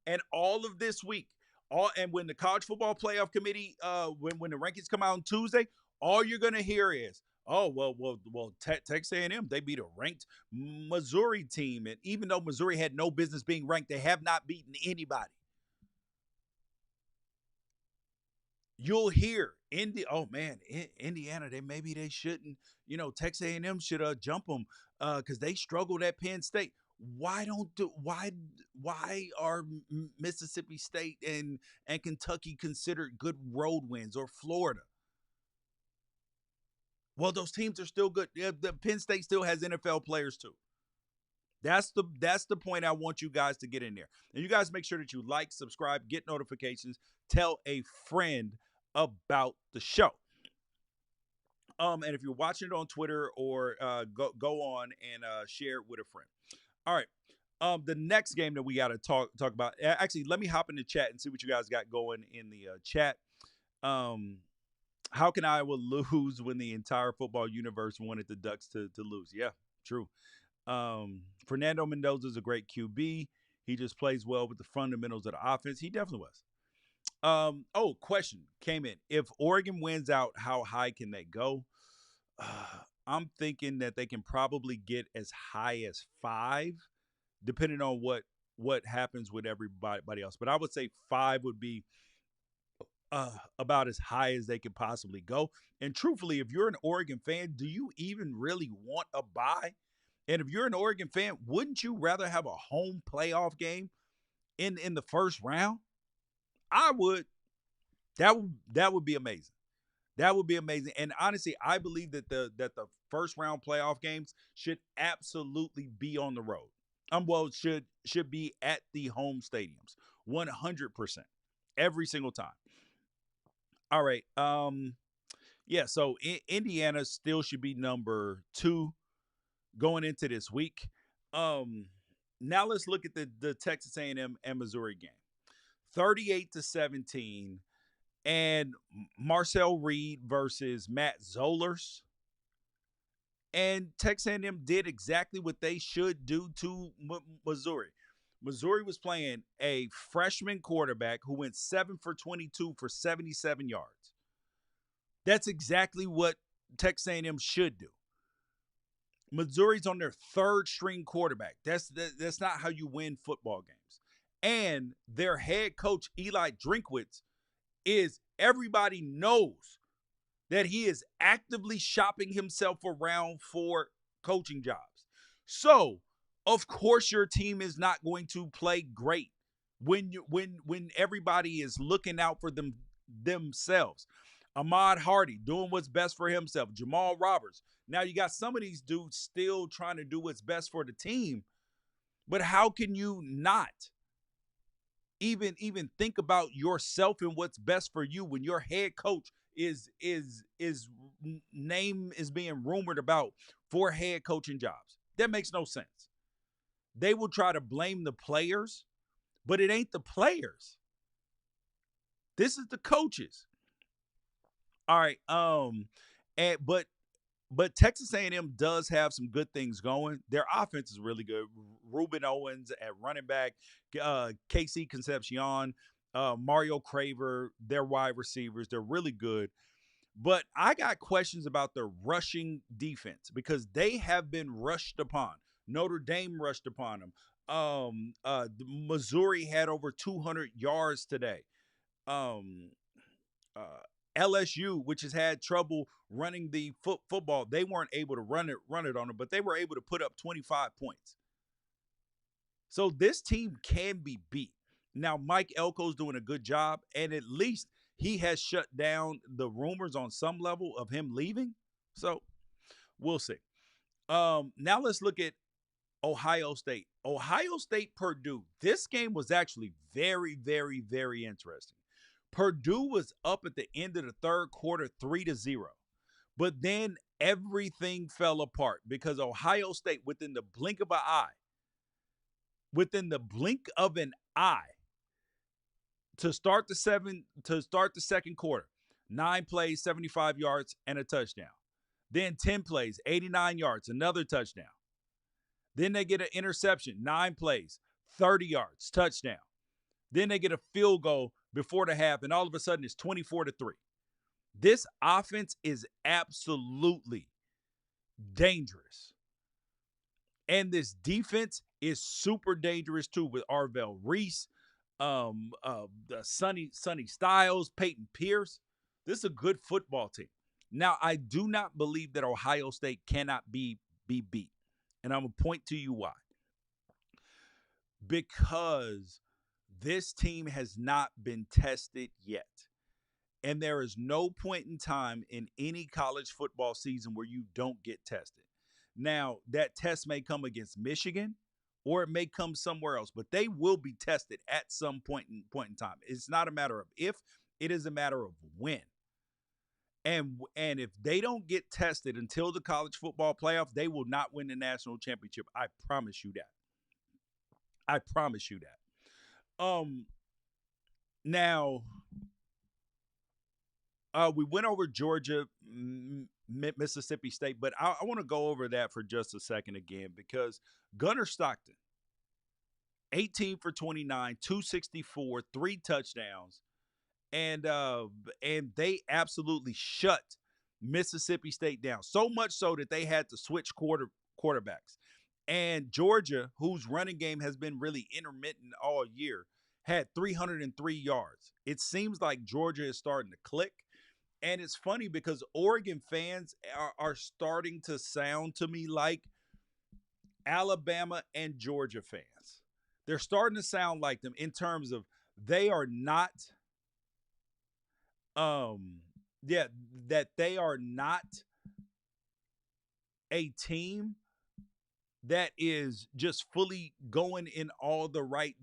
Speaker 1: and all of this week, and when the college football playoff committee, when the rankings come out on Tuesday, all you're going to hear is, oh, well, Texas A&M, they beat a ranked Missouri team. And even though Missouri had no business being ranked, they have not beaten anybody. You'll hear Indiana, maybe they shouldn't, Texas A&M should jump them because they struggled at Penn State. Why are Mississippi State and Kentucky considered good road wins, or Florida? Well, those teams are still good. The Penn State still has NFL players too. That's the point I want you guys to get in there. And you guys make sure that you like, subscribe, get notifications, tell a friend about the show. And if you're watching it on Twitter, or go on and share it with a friend. All right. The next game that we got to talk about. Actually, let me hop in the chat and see what you guys got going in the chat. How can Iowa lose when the entire football universe wanted the Ducks to lose? Yeah, true. Fernando Mendoza is a great QB. He just plays well with the fundamentals of the offense. He definitely was. Question came in. If Oregon wins out, how high can they go? I'm thinking that they can probably get as high as 5, depending on what happens with everybody else. But I would say 5 would be about as high as they could possibly go. And truthfully, if you're an Oregon fan, do you even really want a bye? And if you're an Oregon fan, wouldn't you rather have a home playoff game in the first round? I would. That would be amazing. That would be amazing. And honestly, I believe that the first round playoff games should absolutely be on the road. Should be at the home stadiums, 100%, every single time. All right. Yeah. So Indiana still should be number 2 going into this week. Now let's look at the Texas A&M and Missouri game. 38-17, and Marcel Reed versus Matt Zollers. And Texas A&M did exactly what they should do to Missouri. Missouri was playing a freshman quarterback who went 7 for 22 for 77 yards. That's exactly what Texas A&M should do. Missouri's on their 3rd string quarterback. That's not how you win football games. And their head coach, Eli Drinkwitz, everybody knows that he is actively shopping himself around for coaching jobs. So, of course, your team is not going to play great when everybody is looking out for themselves. Ahmad Hardy doing what's best for himself. Jamal Roberts. Now you got some of these dudes still trying to do what's best for the team, but how can you not? even think about yourself and what's best for you when your head coach is name is being rumored about for head coaching jobs. That makes no sense. They will try to blame the players, but it ain't the players. This is the coaches. All right. And but Texas A&M does have some good things going. Their offense is really good. Ruben Owens at running back, Casey Concepcion, Mario Craver, their wide receivers. They're really good. But I got questions about their rushing defense because they have been rushed upon. Notre Dame rushed upon them. Missouri had over 200 yards today. Um, uh, LSU, which has had trouble running the football, they weren't able to run it on them, but they were able to put up 25 points. So this team can be beat. Now, Mike Elko's doing a good job, and at least he has shut down the rumors on some level of him leaving. So we'll see. Now let's look at Ohio State. Ohio State, Purdue. This game was actually very, very, very interesting. Purdue was up at the end of the third quarter 3-0. But then everything fell apart because Ohio State, within the blink of an eye, to start the second quarter, 9 plays, 75 yards, and a touchdown. Then 10 plays, 89 yards, another touchdown. Then they get an interception, 9 plays, 30 yards, touchdown. Then they get a field goal before the half, and all of a sudden it's 24-3. This offense is absolutely dangerous. And this defense is super dangerous too with Arvell Reese, the Sonny Styles, Peyton Pierce. This is a good football team. Now, I do not believe that Ohio State cannot be beat. And I'm going to point to you why. Because this team has not been tested yet. And there is no point in time in any college football season where you don't get tested. Now, that test may come against Michigan or it may come somewhere else, but they will be tested at some point in time. It's not a matter of if, it is a matter of when. And if they don't get tested until the college football playoff, they will not win the national championship. I promise you that. I promise you that. Now, we went over Georgia, Mississippi State, but I want to go over that for just a second again because Gunnar Stockton, 18 for 29, 264, 3 touchdowns, and they absolutely shut Mississippi State down. So much so that they had to switch quarterbacks. And Georgia, whose running game has been really intermittent all year, had 303 yards. It seems like Georgia is starting to click. And it's funny because Oregon fans are starting to sound to me like Alabama and Georgia fans. They're starting to sound like them in terms of they are not, that they are not a team that is just fully going in all the right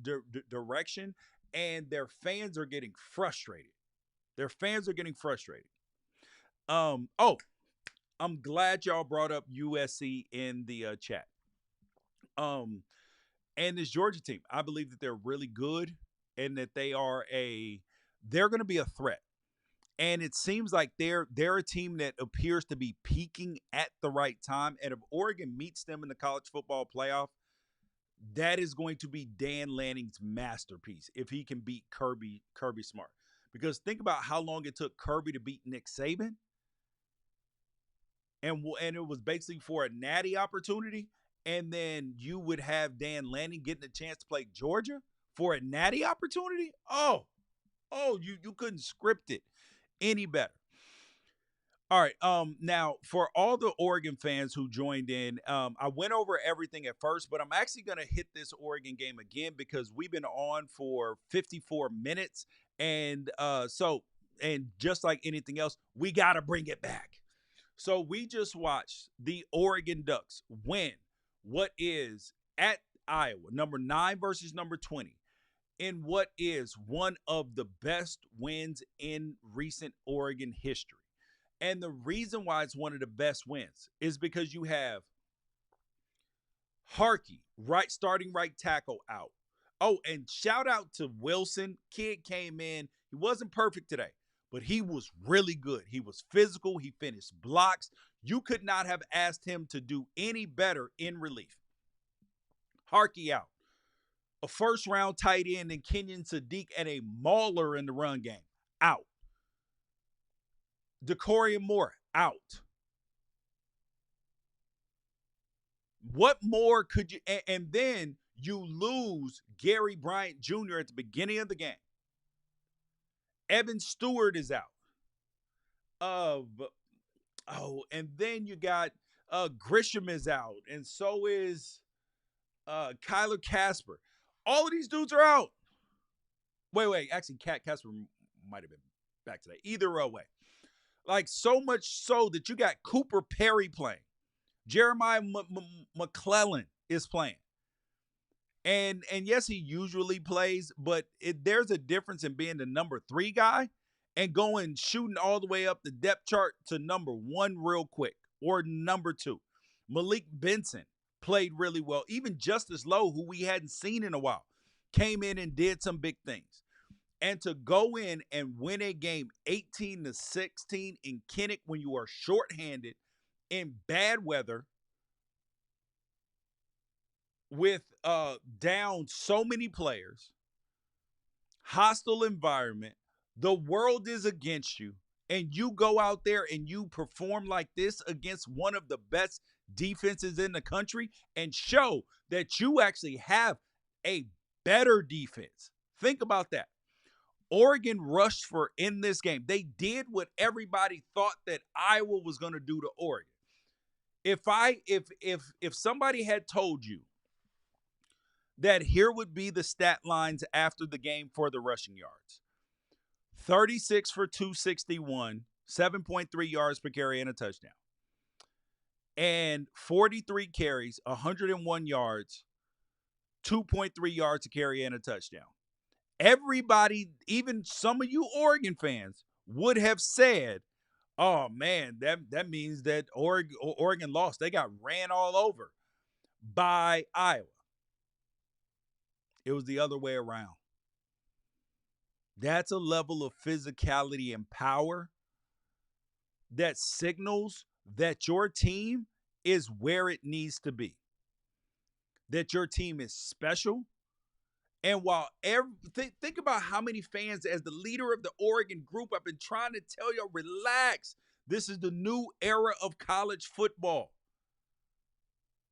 Speaker 1: direction, and their fans are getting frustrated. Their fans are getting frustrated. I'm glad y'all brought up USC in the chat. And this Georgia team, I believe that they're really good and that they're going to be a threat. And it seems like they're a team that appears to be peaking at the right time. And if Oregon meets them in the college football playoff, that is going to be Dan Lanning's masterpiece if he can beat Kirby Smart. Because think about how long it took Kirby to beat Nick Saban. And it was basically for a natty opportunity. And then you would have Dan Lanning getting a chance to play Georgia for a natty opportunity. Oh, you couldn't script it any better. All right. Now, for all the Oregon fans who joined in, I went over everything at first, but I'm actually going to hit this Oregon game again because we've been on for 54 minutes. And and just like anything else, we got to bring it back. So we just watched the Oregon Ducks win what is at Iowa, number 9 versus number 20. in what is one of the best wins in recent Oregon history. And the reason why it's one of the best wins is because you have Harkey, starting right tackle out. Oh, and shout out to Wilson. Kid came in. He wasn't perfect today, but he was really good. He was physical. He finished blocks. You could not have asked him to do any better in relief. Harkey out. A first-round tight end in Kenyon Sadiq and a mauler in the run game. Out. Decorian Moore, out. What more could you... And then you lose Gary Bryant Jr. at the beginning of the game. Evan Stewart is out. And then you got Grisham is out. And so is Kyler Casper. All of these dudes are out. Wait. Actually, Casper might have been back today. Either way. Like, so much so that you got Cooper Perry playing. Jeremiah McClellan is playing. And yes, he usually plays, but there's a difference in being the number 3 guy and shooting all the way up the depth chart to number 1 real quick, or number 2. Malik Benson played really well. Even Justice Lowe, who we hadn't seen in a while, came in and did some big things. And to go in and win a game 18-16 in Kinnick when you are shorthanded in bad weather with down so many players, hostile environment, the world is against you, and you go out there and you perform like this against one of the best defenses in the country and show that you actually have a better defense. Think about that. Oregon rushed for in this game. They did what everybody thought that Iowa was going to do to Oregon. If somebody had told you that here would be the stat lines after the game for the rushing yards: 36 for 261, 7.3 yards per carry and a touchdown, and 43 carries, 101 yards, 2.3 yards to carry and a touchdown. Everybody, even some of you Oregon fans, would have said, oh man, that means that Oregon lost. They got ran all over by Iowa. It was the other way around. That's a level of physicality and power that signals that your team is where it needs to be, that your team is special. And while think about how many fans, as the leader of the Oregon group, I've been trying to tell you, relax. This is the new era of college football.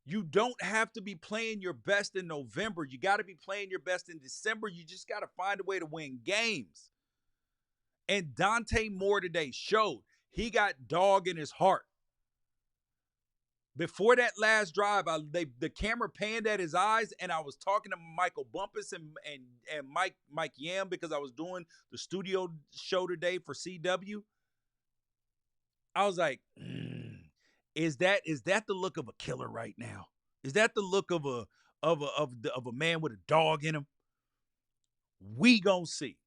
Speaker 1: You don't have to be playing your best in November. You got to be playing your best in December. You just got to find a way to win games. And Dante Moore today showed he got dog in his heart. Before that last drive, the camera panned at his eyes, and I was talking to Michael Bumpus and Mike Yam because I was doing the studio show today for CW. I was like, is that the look of a killer right now? Is that the look of a man with a dog in him? We gonna see.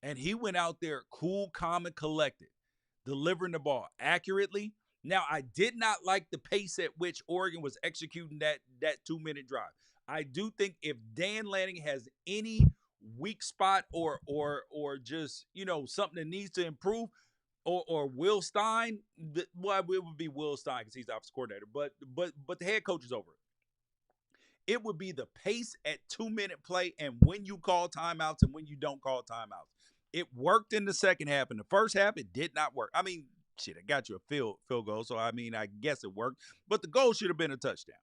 Speaker 1: And he went out there cool, calm, and collected, delivering the ball accurately. Now, I did not like the pace at which Oregon was executing that 2-minute drive. I do think if Dan Lanning has any weak spot or just, something that needs to improve, or Will Stein, it would be Will Stein because he's the offensive coordinator, but the head coach is over it. It would be the pace at 2-minute play and when you call timeouts and when you don't call timeouts. It worked in the second half. In the first half, it did not work. I mean, shit, it got you a field goal, so I guess it worked. But the goal should have been a touchdown.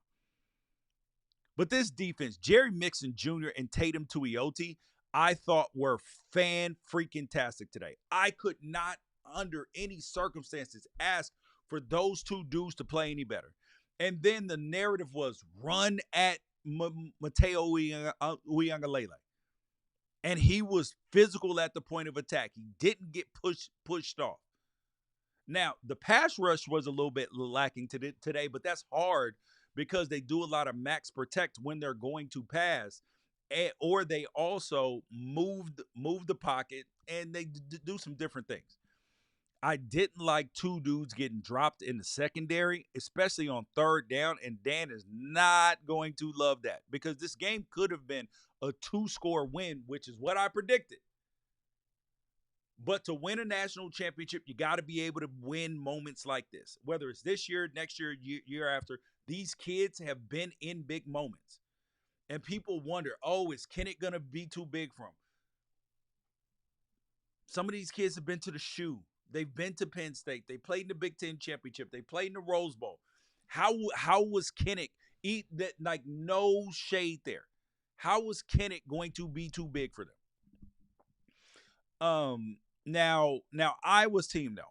Speaker 1: But this defense, Jerry Mixon Jr. and Tatum Tuioti, I thought were fan-freaking-tastic today. I could not, under any circumstances, ask for those two dudes to play any better. And then the narrative was run at Mateo Uiagalelei. And he was physical at the point of attack. He didn't get pushed off. Now, the pass rush was a little bit lacking today, but that's hard because they do a lot of max protect when they're going to pass. or they also move the pocket and they do some different things. I didn't like two dudes getting dropped in the secondary, especially on third down, and Dan is not going to love that because this game could have been a 2-score win, which is what I predicted. But to win a national championship, you got to be able to win moments like this. Whether it's this year, next year, year after, these kids have been in big moments. And people wonder, oh, is Kenneth going to be too big for him? Some of these kids have been to the shoe. They've been to Penn State. They played in the Big Ten championship. They played in the Rose Bowl. How was Kenneth eat that? Like no shade there. How was Kenneth going to be too big for them? Now Iowa's team though.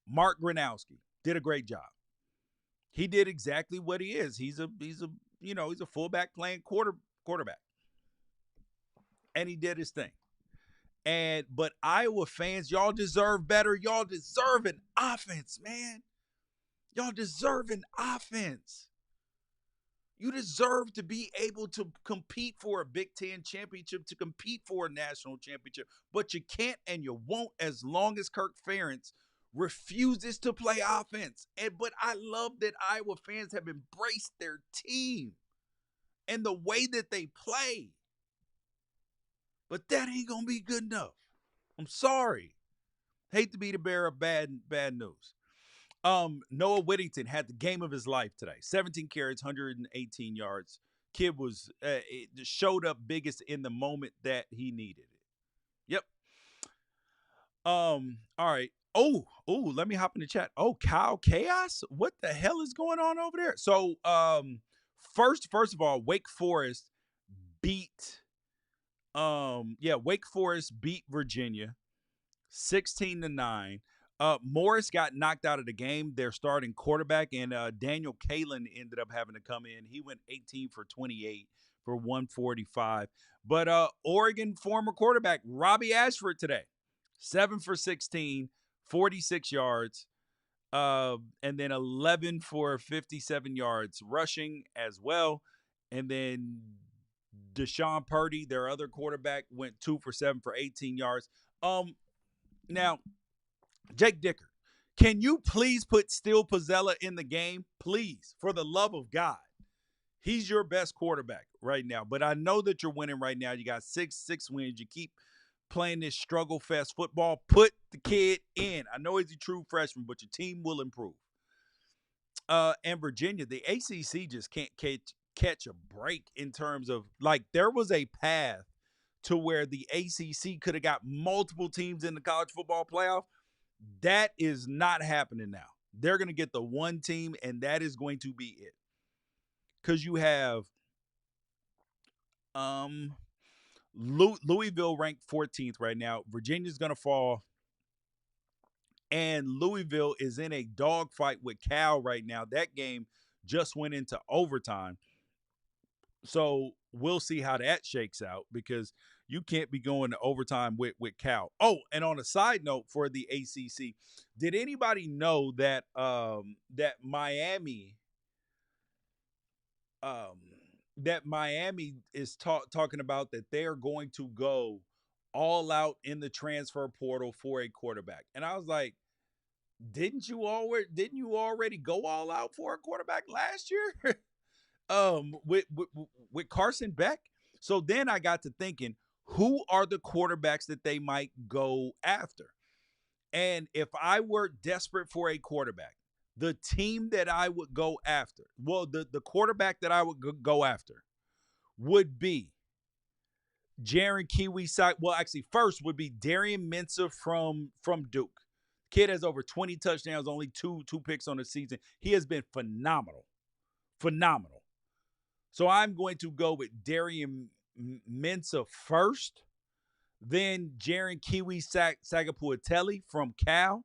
Speaker 1: Mark Gronowski did a great job. He did exactly what he is. He's a fullback playing quarterback, and he did his thing. But Iowa fans, y'all deserve better. Y'all deserve an offense, man. Y'all deserve an offense. You deserve to be able to compete for a Big Ten championship, to compete for a national championship. But you can't and you won't as long as Kirk Ferentz refuses to play offense. But I love that Iowa fans have embraced their team and the way that they play. But that ain't going to be good enough. I'm sorry. Hate to be the bearer of bad news. Noah Whittington had the game of his life today. 17 carries, 118 yards. Kid was showed up biggest in the moment that he needed it. Yep. All right. Let me hop in the chat. Oh, Kyle Chaos? What the hell is going on over there? So, first of all, Wake Forest beat Virginia 16-9. Morris got knocked out of the game, their starting quarterback, and Daniel Kalen ended up having to come in. He went 18 for 28 for 145. But Oregon former quarterback Robbie Ashford today, 7 for 16, 46 yards, and then 11 for 57 yards rushing as well. And then Deshaun Purdy, their other quarterback, went 2 for 7 for 18 yards. Now, Jake Dicker, can you please put Steel Pizzella in the game? Please, for the love of God. He's your best quarterback right now. But I know that you're winning right now. You got six wins. You keep playing this struggle fest football. Put the kid in. I know he's a true freshman, but your team will improve. And Virginia, the ACC just can't catch a break in terms of, like, there was a path to where the ACC could have got multiple teams in the college football playoff. That is not happening now. They're going to get the one team, and that is going to be it. Because you have Louisville ranked 14th right now. Virginia's going to fall. And Louisville is in a dogfight with Cal right now. That game just went into overtime. So we'll see how that shakes out because you can't be going to overtime with Cal. Oh, and on a side note for the ACC, did anybody know that that Miami is talking about that they're going to go all out in the transfer portal for a quarterback? And I was like, didn't you already go all out for a quarterback last year? With Carson Beck. So then I got to thinking, who are the quarterbacks that they might go after? And if I were desperate for a quarterback, the team that I would go after, the quarterback that I would go after would be Jaren Kiwi-Sack. Well, actually, first would be Darian Mensah from Duke. Kid has over 20 touchdowns, only two picks on the season. He has been phenomenal. Phenomenal. So I'm going to go with Darian Mensah first, then Jaren Kiwi-Sack-Sagapouateli from Cal.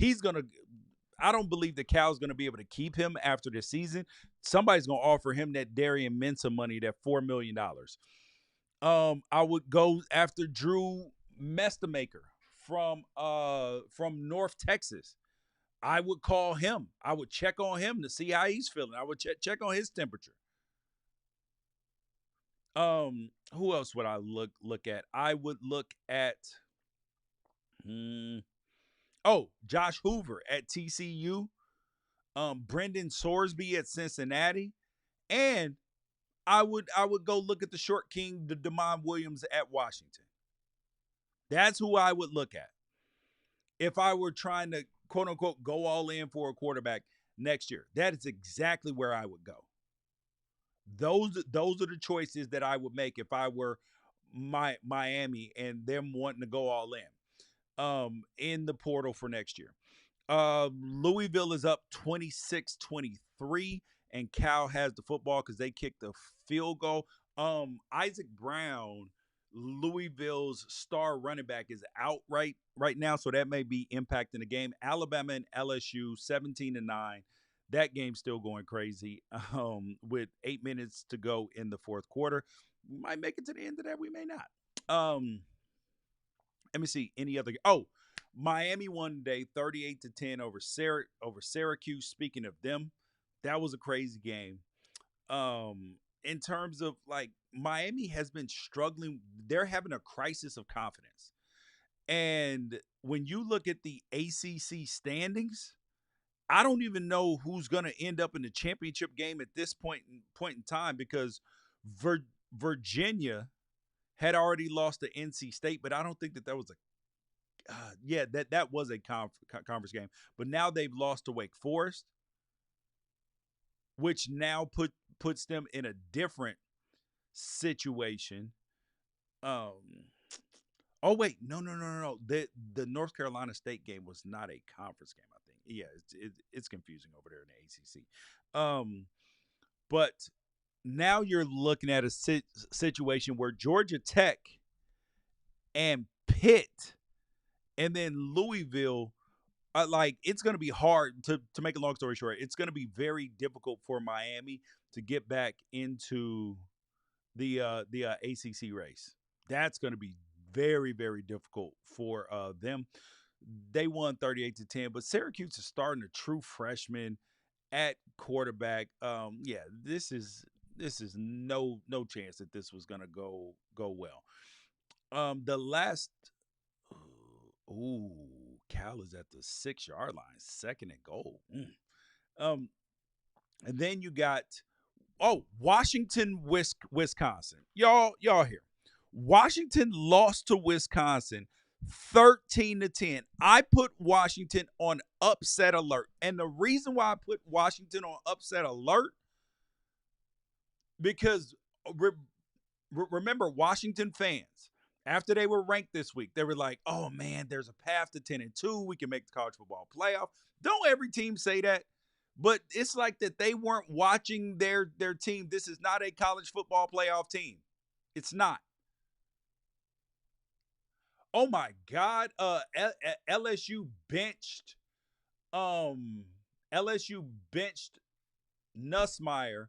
Speaker 1: I don't believe that Cal's going to be able to keep him after this season. Somebody's going to offer him that Darian Mensah money, that $4 million. I would go after Drew Mestamaker from North Texas. I would call him. I would check on him to see how he's feeling. I would check on his temperature. Who else would I look at? I would look at Josh Hoover at TCU, Brendan Sorsby at Cincinnati, and I would go look at the short king, the Demond Williams at Washington. That's who I would look at if I were trying to quote unquote go all in for a quarterback next year. That is exactly where I would go. Those are the choices that I would make if I were Miami and them wanting to go all in the portal for next year. Louisville is up 26-23, and Cal has the football because they kicked the field goal. Isaac Brown, Louisville's star running back, is out right now, so that may be impacting the game. Alabama and LSU 17-9. That game's still going crazy. With 8 minutes to go in the fourth quarter, we might make it to the end of that. We may not. Let me see any other. Oh, Miami won today, 38-10 over Syracuse. Speaking of them, that was a crazy game. In terms of like Miami has been struggling, they're having a crisis of confidence. And when you look at the ACC standings, I don't even know who's going to end up in the championship game at this point in time because Virginia had already lost to NC State, but I don't think that was that was a conference game. But now they've lost to Wake Forest, which now puts them in a different situation. Oh wait, no. The North Carolina State game was not a conference game. I think, yeah, it's confusing over there in the ACC. But now you're looking at a situation where Georgia Tech and Pitt and then Louisville, like it's going to be hard to make a long story short. It's going to be very difficult for Miami to get back into the ACC race. That's going to be very, very difficult for them. They won 38-10, but Syracuse is starting a true freshman at quarterback. Yeah, this is no chance that this was going to go well. The last Cal is at the 6-yard line, second and goal. And then you got Washington, Wisconsin. Y'all here. Washington lost to Wisconsin 13-10. I put Washington on upset alert. And the reason why I put Washington on upset alert, because remember, Washington fans, after they were ranked this week, they were like, oh man, there's a path to 10-2. We can make the college football playoff. Don't every team say that? But it's like that they weren't watching their team. This is not a college football playoff team. It's not. Oh my God. LSU benched Nussmeier.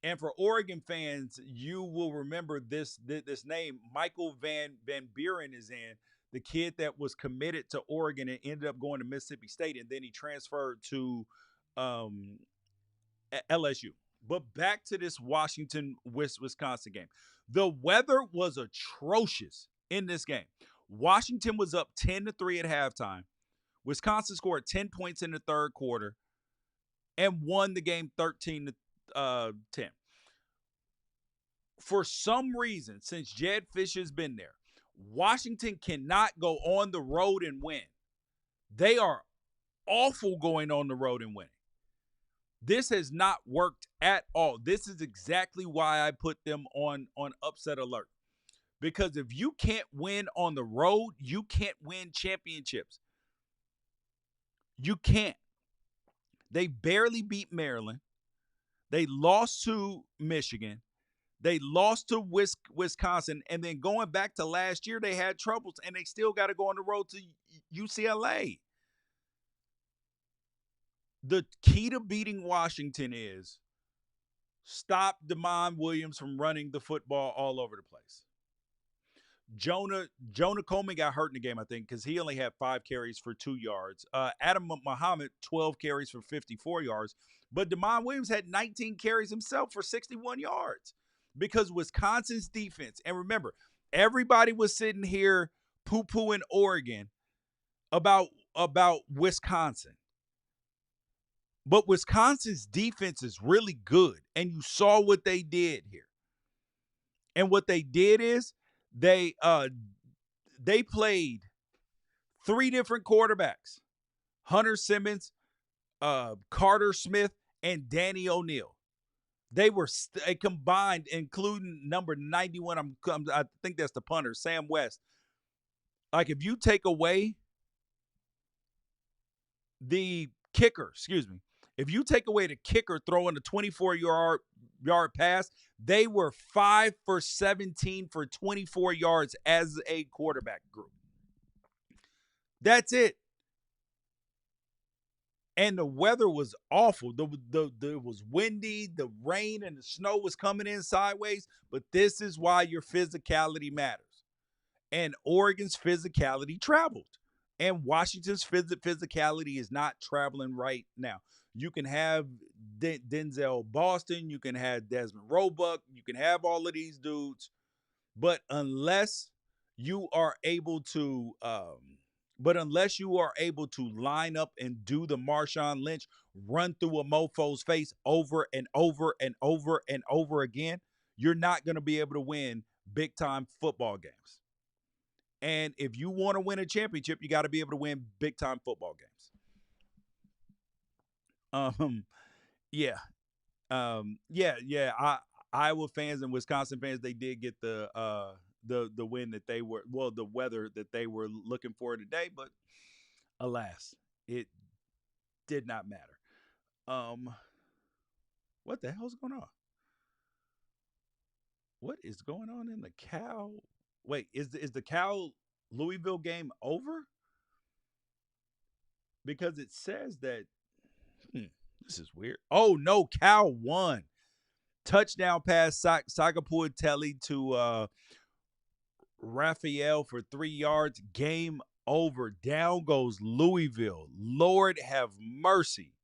Speaker 1: And for Oregon fans, you will remember this name. Michael Van Buren is in, the kid that was committed to Oregon and ended up going to Mississippi State, and then he transferred to LSU. But back to this Washington-Wisconsin game. The weather was atrocious in this game. Washington was up 10-3 at halftime. Wisconsin scored 10 points in the third quarter and won the game 13-10. For some reason, since Jed Fish has been there, Washington cannot go on the road and win. They are awful going on the road and winning. This has not worked at all. This is exactly why I put them on upset alert. Because if you can't win on the road, you can't win championships. You can't. They barely beat Maryland. They lost to Michigan. They lost to Wisconsin. And then going back to last year, they had troubles, and they still got to go on the road to UCLA. The key to beating Washington is stop Demond Williams from running the football all over the place. Jonah Coleman got hurt in the game, I think, because he only had 5 carries for 2 yards. Adam Muhammad, 12 carries for 54 yards. But Demond Williams had 19 carries himself for 61 yards. because Wisconsin's defense, and remember, everybody was sitting here poo-pooing Oregon about Wisconsin. But Wisconsin's defense is really good, and you saw what they did here. And what they did is they played three different quarterbacks: Hunter Simmons, Carter Smith, and Danny O'Neal. They were combined, including number 91. I think that's the punter, Sam West. Like, if you take away the kicker, if you take away the kicker throwing a 24-yard pass, they were 5 for 17 for 24 yards as a quarterback group. That's it. And the weather was awful. It was windy. The rain and the snow was coming in sideways. But this is why your physicality matters. And Oregon's physicality traveled. And Washington's physicality is not traveling right now. You can have Denzel Boston. You can have Desmond Roebuck. You can have all of these dudes. But unless you are able to line up and do the Marshawn Lynch, run through a mofo's face over and over and over and over again, you're not going to be able to win big-time football games. And if you want to win a championship, you got to be able to win big-time football games. Iowa fans and Wisconsin fans, they did get the win that they were, the weather that they were looking for today, but alas, it did not matter. What the hell's going on? What is going on in the Cal? Wait, is the Cal Louisville game over? Because it says that this is weird. Oh no, Cal won. Touchdown pass, Puioti to Raphael for 3 yards. Game over. Down goes Louisville. Lord have mercy.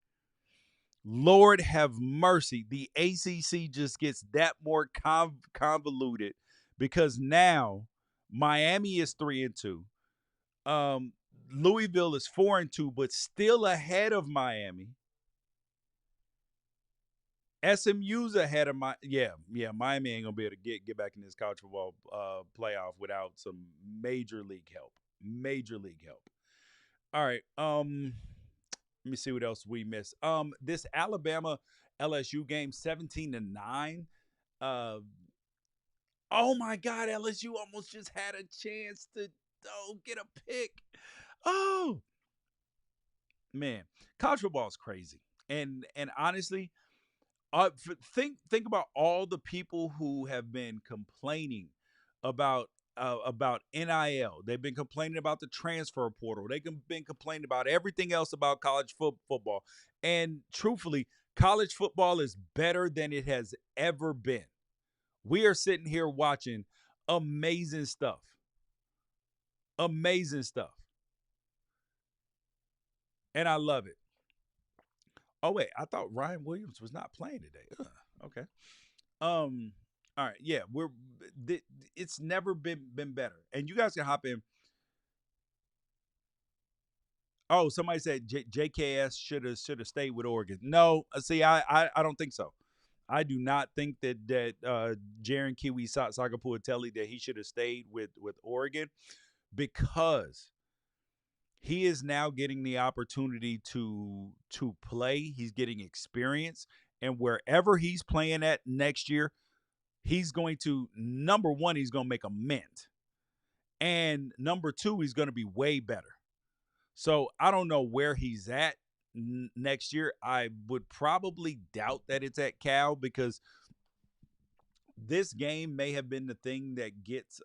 Speaker 1: Lord have mercy. The ACC just gets that more convoluted because now Miami is 3-2. Louisville is 4-2, but still ahead of Miami. SMU's ahead of Miami ain't gonna be able to get back in this college football playoff without some major league help. All right. Let me see what else we missed. This Alabama-LSU game, 17-9. Oh my God, LSU almost just had a chance to get a pick. Oh man, college football is crazy, and honestly. Think about all the people who have been complaining about NIL. They've been complaining about the transfer portal. They've been complaining about everything else about college football. And truthfully, college football is better than it has ever been. We are sitting here watching amazing stuff. Amazing stuff. And I love it. Oh wait, I thought Ryan Williams was not playing today. Ugh, okay. All right. Yeah, it's never been better. And you guys can hop in. Oh, somebody said JKS should have stayed with Oregon. No, see, I don't think so. I do not think that Jaron Kiwi Puioti that he should have stayed with Oregon because he is now getting the opportunity to play. He's getting experience. And wherever he's playing at next year, he's going to, number one, he's going to make a mint. And number two, he's going to be way better. So I don't know where he's at next year. I would probably doubt that it's at Cal because this game may have been the thing that gets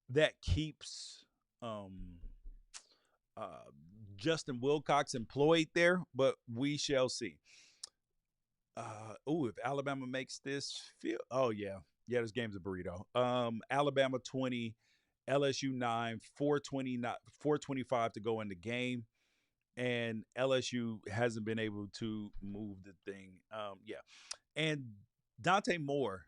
Speaker 1: that keeps Justin Wilcox employed there, but we shall see. If Alabama makes this field, this game's a burrito. Alabama 20, LSU 9, 425 to go in the game, and LSU hasn't been able to move the thing. And Dante Moore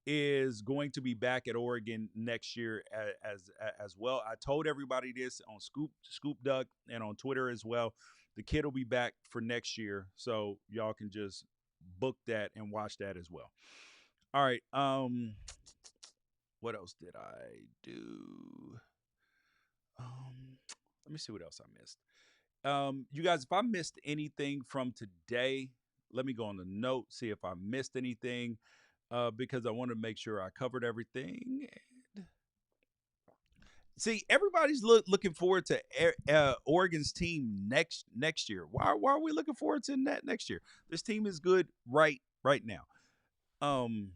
Speaker 1: is going to be back at Oregon next year as well. I told everybody this on Scoop Duck and on Twitter as well. The kid will be back for next year, so y'all can just book that and watch that as well. All right. What else did I do? Let me see what else I missed. You guys, if I missed anything from today, let me go on the note, see if I missed anything, because I want to make sure I covered everything. And see, everybody's looking forward to Oregon's team next year. Why are we looking forward to that next year? This team is good right now. Bama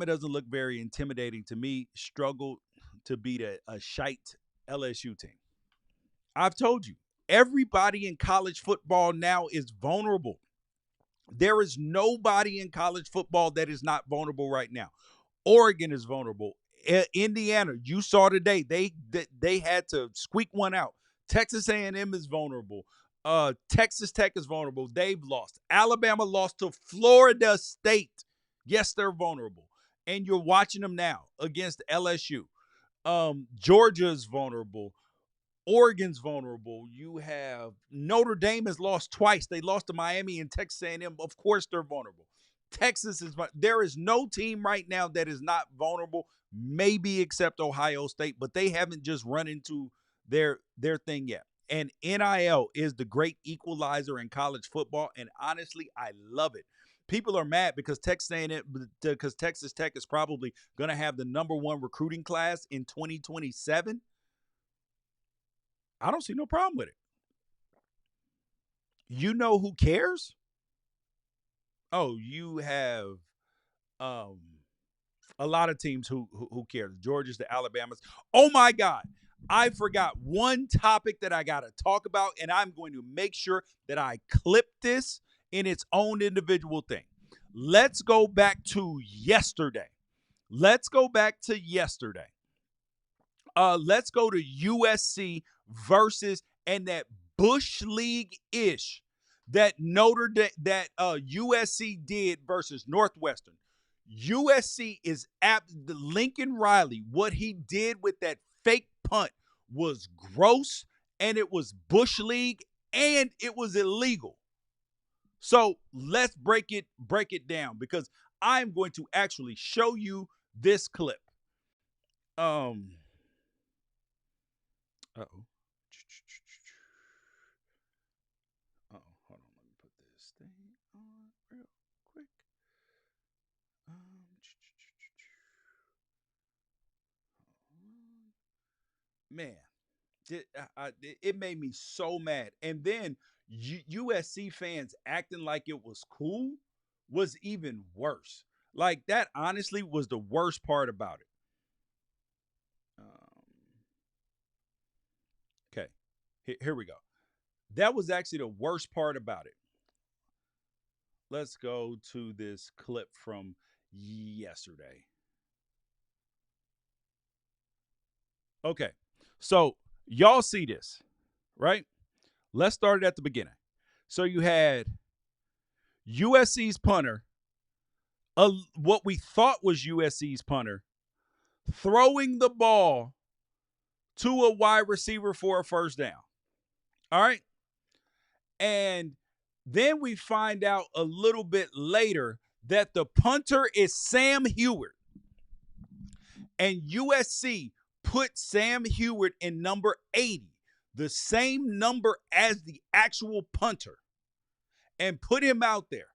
Speaker 1: doesn't look very intimidating to me. Struggled to beat a shite LSU team. I've told you, everybody in college football now is vulnerable. There is nobody in college football that is not vulnerable right now. Oregon is vulnerable. Indiana, you saw today, they had to squeak one out. Texas A&M is vulnerable. Texas Tech is vulnerable. They've lost. Alabama lost to Florida State. Yes, they're vulnerable. And you're watching them now against LSU. Georgia's vulnerable. Oregon's vulnerable. You have Notre Dame has lost twice. They lost to Miami and Texas A&M. Of course, they're vulnerable. Texas is. There is no team right now that is not vulnerable, maybe except Ohio State, but they haven't just run into their thing yet. And NIL is the great equalizer in college football, and honestly, I love it. People are mad because Texas Tech is probably going to have the #1 recruiting class in 2027. I don't see no problem with it. You know who cares? Oh, you have a lot of teams who care. The Georgias, the Alabamas. Oh my God. I forgot one topic that I got to talk about, and I'm going to make sure that I clip this in its own individual thing. Let's go back to yesterday. Let's go to USC versus and that Bush League-ish that USC did versus Northwestern. USC is the Lincoln Riley. What he did with that fake punt was gross, and it was Bush League, and it was illegal. So let's break it down, because I'm going to actually show you this clip. Uh-oh. Hold on. Let me put this thing on real quick. Man, it made me so mad. And then USC fans acting like it was cool was even worse. Like, that honestly was the worst part about it. Okay, here we go. That was actually the worst part about it. Let's go to this clip from yesterday. Okay, so y'all see this, right? Let's start it at the beginning. So you had USC's punter, what we thought was USC's punter, throwing the ball to a wide receiver for a first down. All right? And then we find out a little bit later that the punter is Sam Heward. And USC put Sam Heward in number 80, the same number as the actual punter, and put him out there.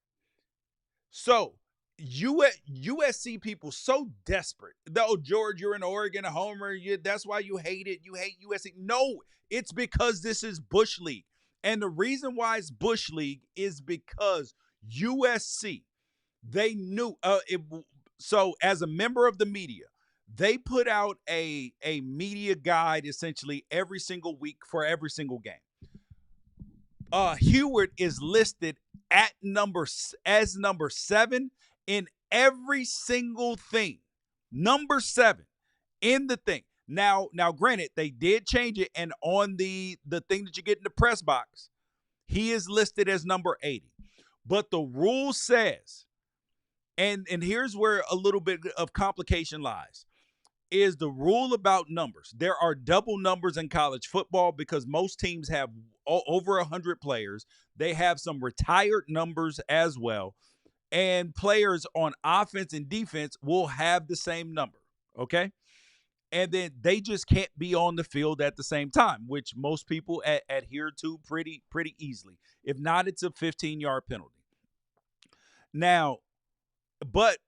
Speaker 1: So USC people so desperate. Though, George, you're an Oregon homer. That's why you hate it. You hate USC. No, it's because this is Bush League. And the reason why it's Bush League is because USC, they knew. So as a member of the media, they put out a media guide essentially every single week for every single game. Heward is listed as number 7 in every single thing. Number 7 in the thing. Now, granted, they did change it, and on the thing that you get in the press box, He is listed as number 80. But the rule says, and here's where a little bit of complication lies, is the rule about numbers. There are double numbers in college football because most teams have over 100 players. They have some retired numbers as well. And players on offense and defense will have the same number, okay? And then they just can't be on the field at the same time, which most people adhere to pretty easily. If not, it's a 15-yard penalty. Now, but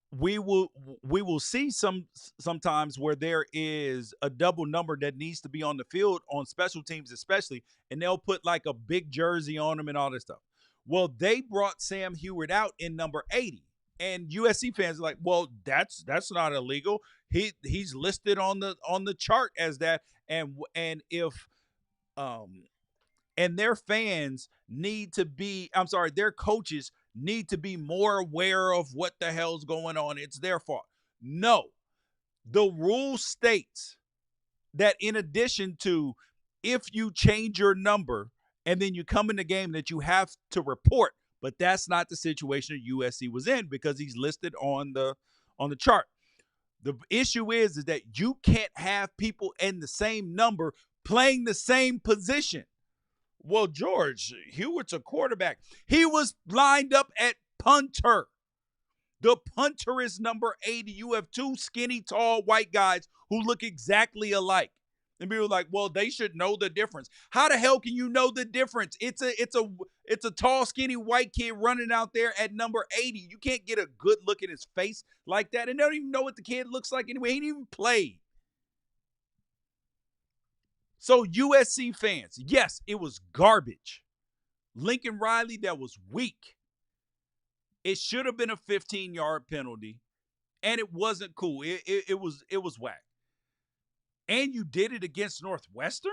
Speaker 1: we will see sometimes where there is a double number that needs to be on the field on special teams especially, and they'll put like a big jersey on them and all this stuff. Well, they brought Sam Heward out in number 80. And USC fans are like, well, that's not illegal. He's listed on the chart as that. And if and their fans need to be, their coaches need to be more aware of what the hell's going on. It's their fault. No. The rule states that in addition to if you change your number and then you come in the game that you have to report, but that's not the situation that USC was in because he's listed on the chart. The issue is that you can't have people in the same number playing the same position. Well, George, Hewitt's a quarterback. He was lined up at punter. The punter is number 80. You have two skinny, tall white guys who look exactly alike. And people are like, well, they should know the difference. How the hell can you know the difference? It's a tall, skinny white kid running out there at number 80. You can't get a good look at his face like that. And they don't even know what the kid looks like anyway. He didn't even play. So USC fans, yes, it was garbage. Lincoln Riley, that was weak. It should have been a 15-yard penalty, and it wasn't cool. It was whack. And you did it against Northwestern?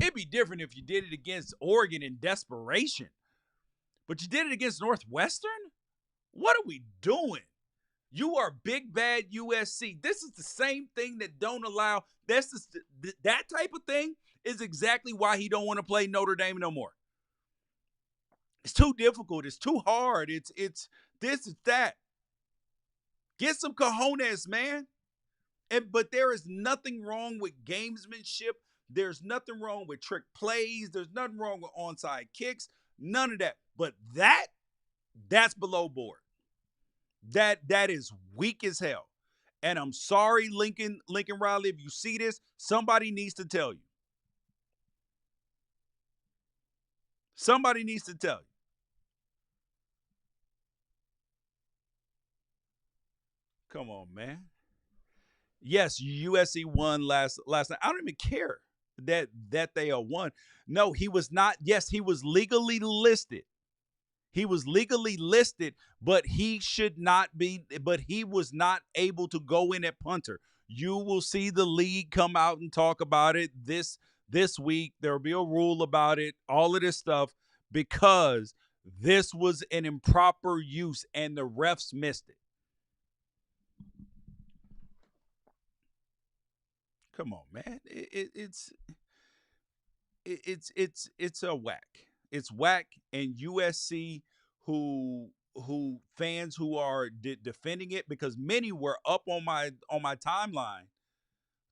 Speaker 1: It'd be different if you did it against Oregon in desperation. But you did it against Northwestern? What are we doing? You are big bad USC. This is the same thing that don't allow. That type of thing is exactly why he don't want to play Notre Dame no more. It's too difficult. It's too hard. It's this, it's that. Get some cojones, man. But there is nothing wrong with gamesmanship. There's nothing wrong with trick plays. There's nothing wrong with onside kicks. None of that. But that's below board. That is weak as hell. And I'm sorry, Lincoln Riley, if you see this, somebody needs to tell you. Somebody needs to tell you. Come on, man. Yes, USC won last night. I don't even care that they won. No, he was not. Yes, he was legally listed. He was legally listed, but he should not be. But he was not able to go in at punter. You will see the league come out and talk about it this week. There will be a rule about it. All of this stuff because this was an improper use and the refs missed it. Come on, man. It's a whack. It's whack, and USC who fans who are defending it because many were up on my timeline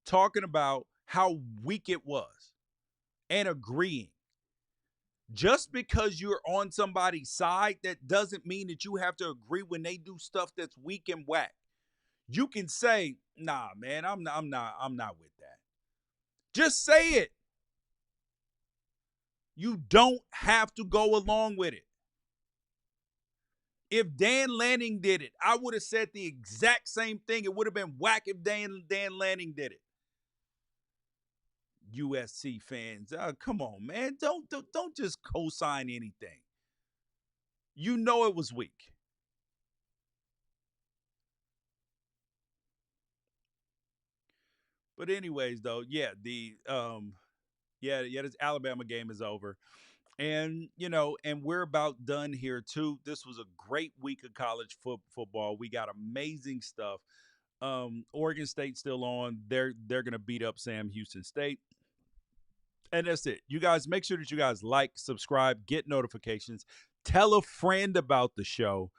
Speaker 1: talking about how weak it was and agreeing. Just because you're on somebody's side, that doesn't mean that you have to agree when they do stuff that's weak and whack. You can say, nah, man, I'm not with that. Just say it. You don't have to go along with it. If Dan Lanning did it, I would have said the exact same thing. It would have been whack if Dan Lanning did it. USC fans, come on, man. Don't just co-sign anything. You know it was weak. But anyways, though, yeah, this Alabama game is over. And, and we're about done here, too. This was a great week of college football. We got amazing stuff. Oregon State still on. They're going to beat up Sam Houston State. And that's it. You guys, make sure that you guys like, subscribe, get notifications, tell a friend about the show,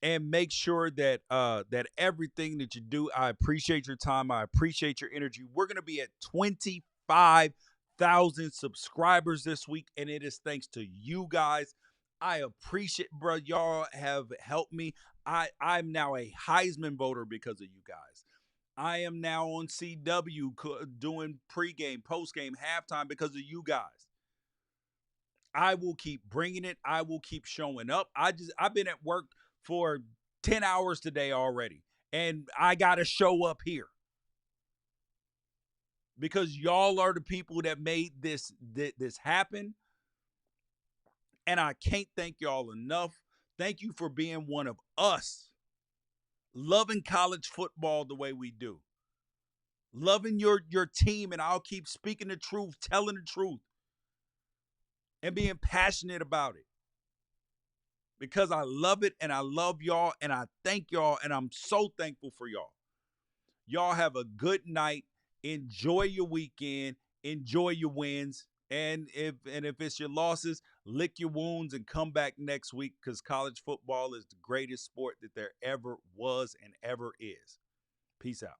Speaker 1: and make sure that that everything that you do, I appreciate your time. I appreciate your energy. We're going to be at 25,000 subscribers this week, and it is thanks to you guys. I appreciate, bro. Y'all have helped me. I'm now a Heisman voter because of you guys. I am now on CW doing pregame, postgame, halftime because of you guys. I will keep bringing it. I will keep showing up. I've been at work for 10 hours today already, and I got to show up here because y'all are the people that made this happen, and I can't thank y'all enough. Thank you for being one of us, loving college football the way we do, loving your team, and I'll keep speaking the truth, telling the truth, and being passionate about it because I love it and I love y'all and I thank y'all and I'm so thankful for y'all. Y'all have a good night. Enjoy your weekend. Enjoy your wins. And if it's your losses, lick your wounds and come back next week because college football is the greatest sport that there ever was and ever is. Peace out.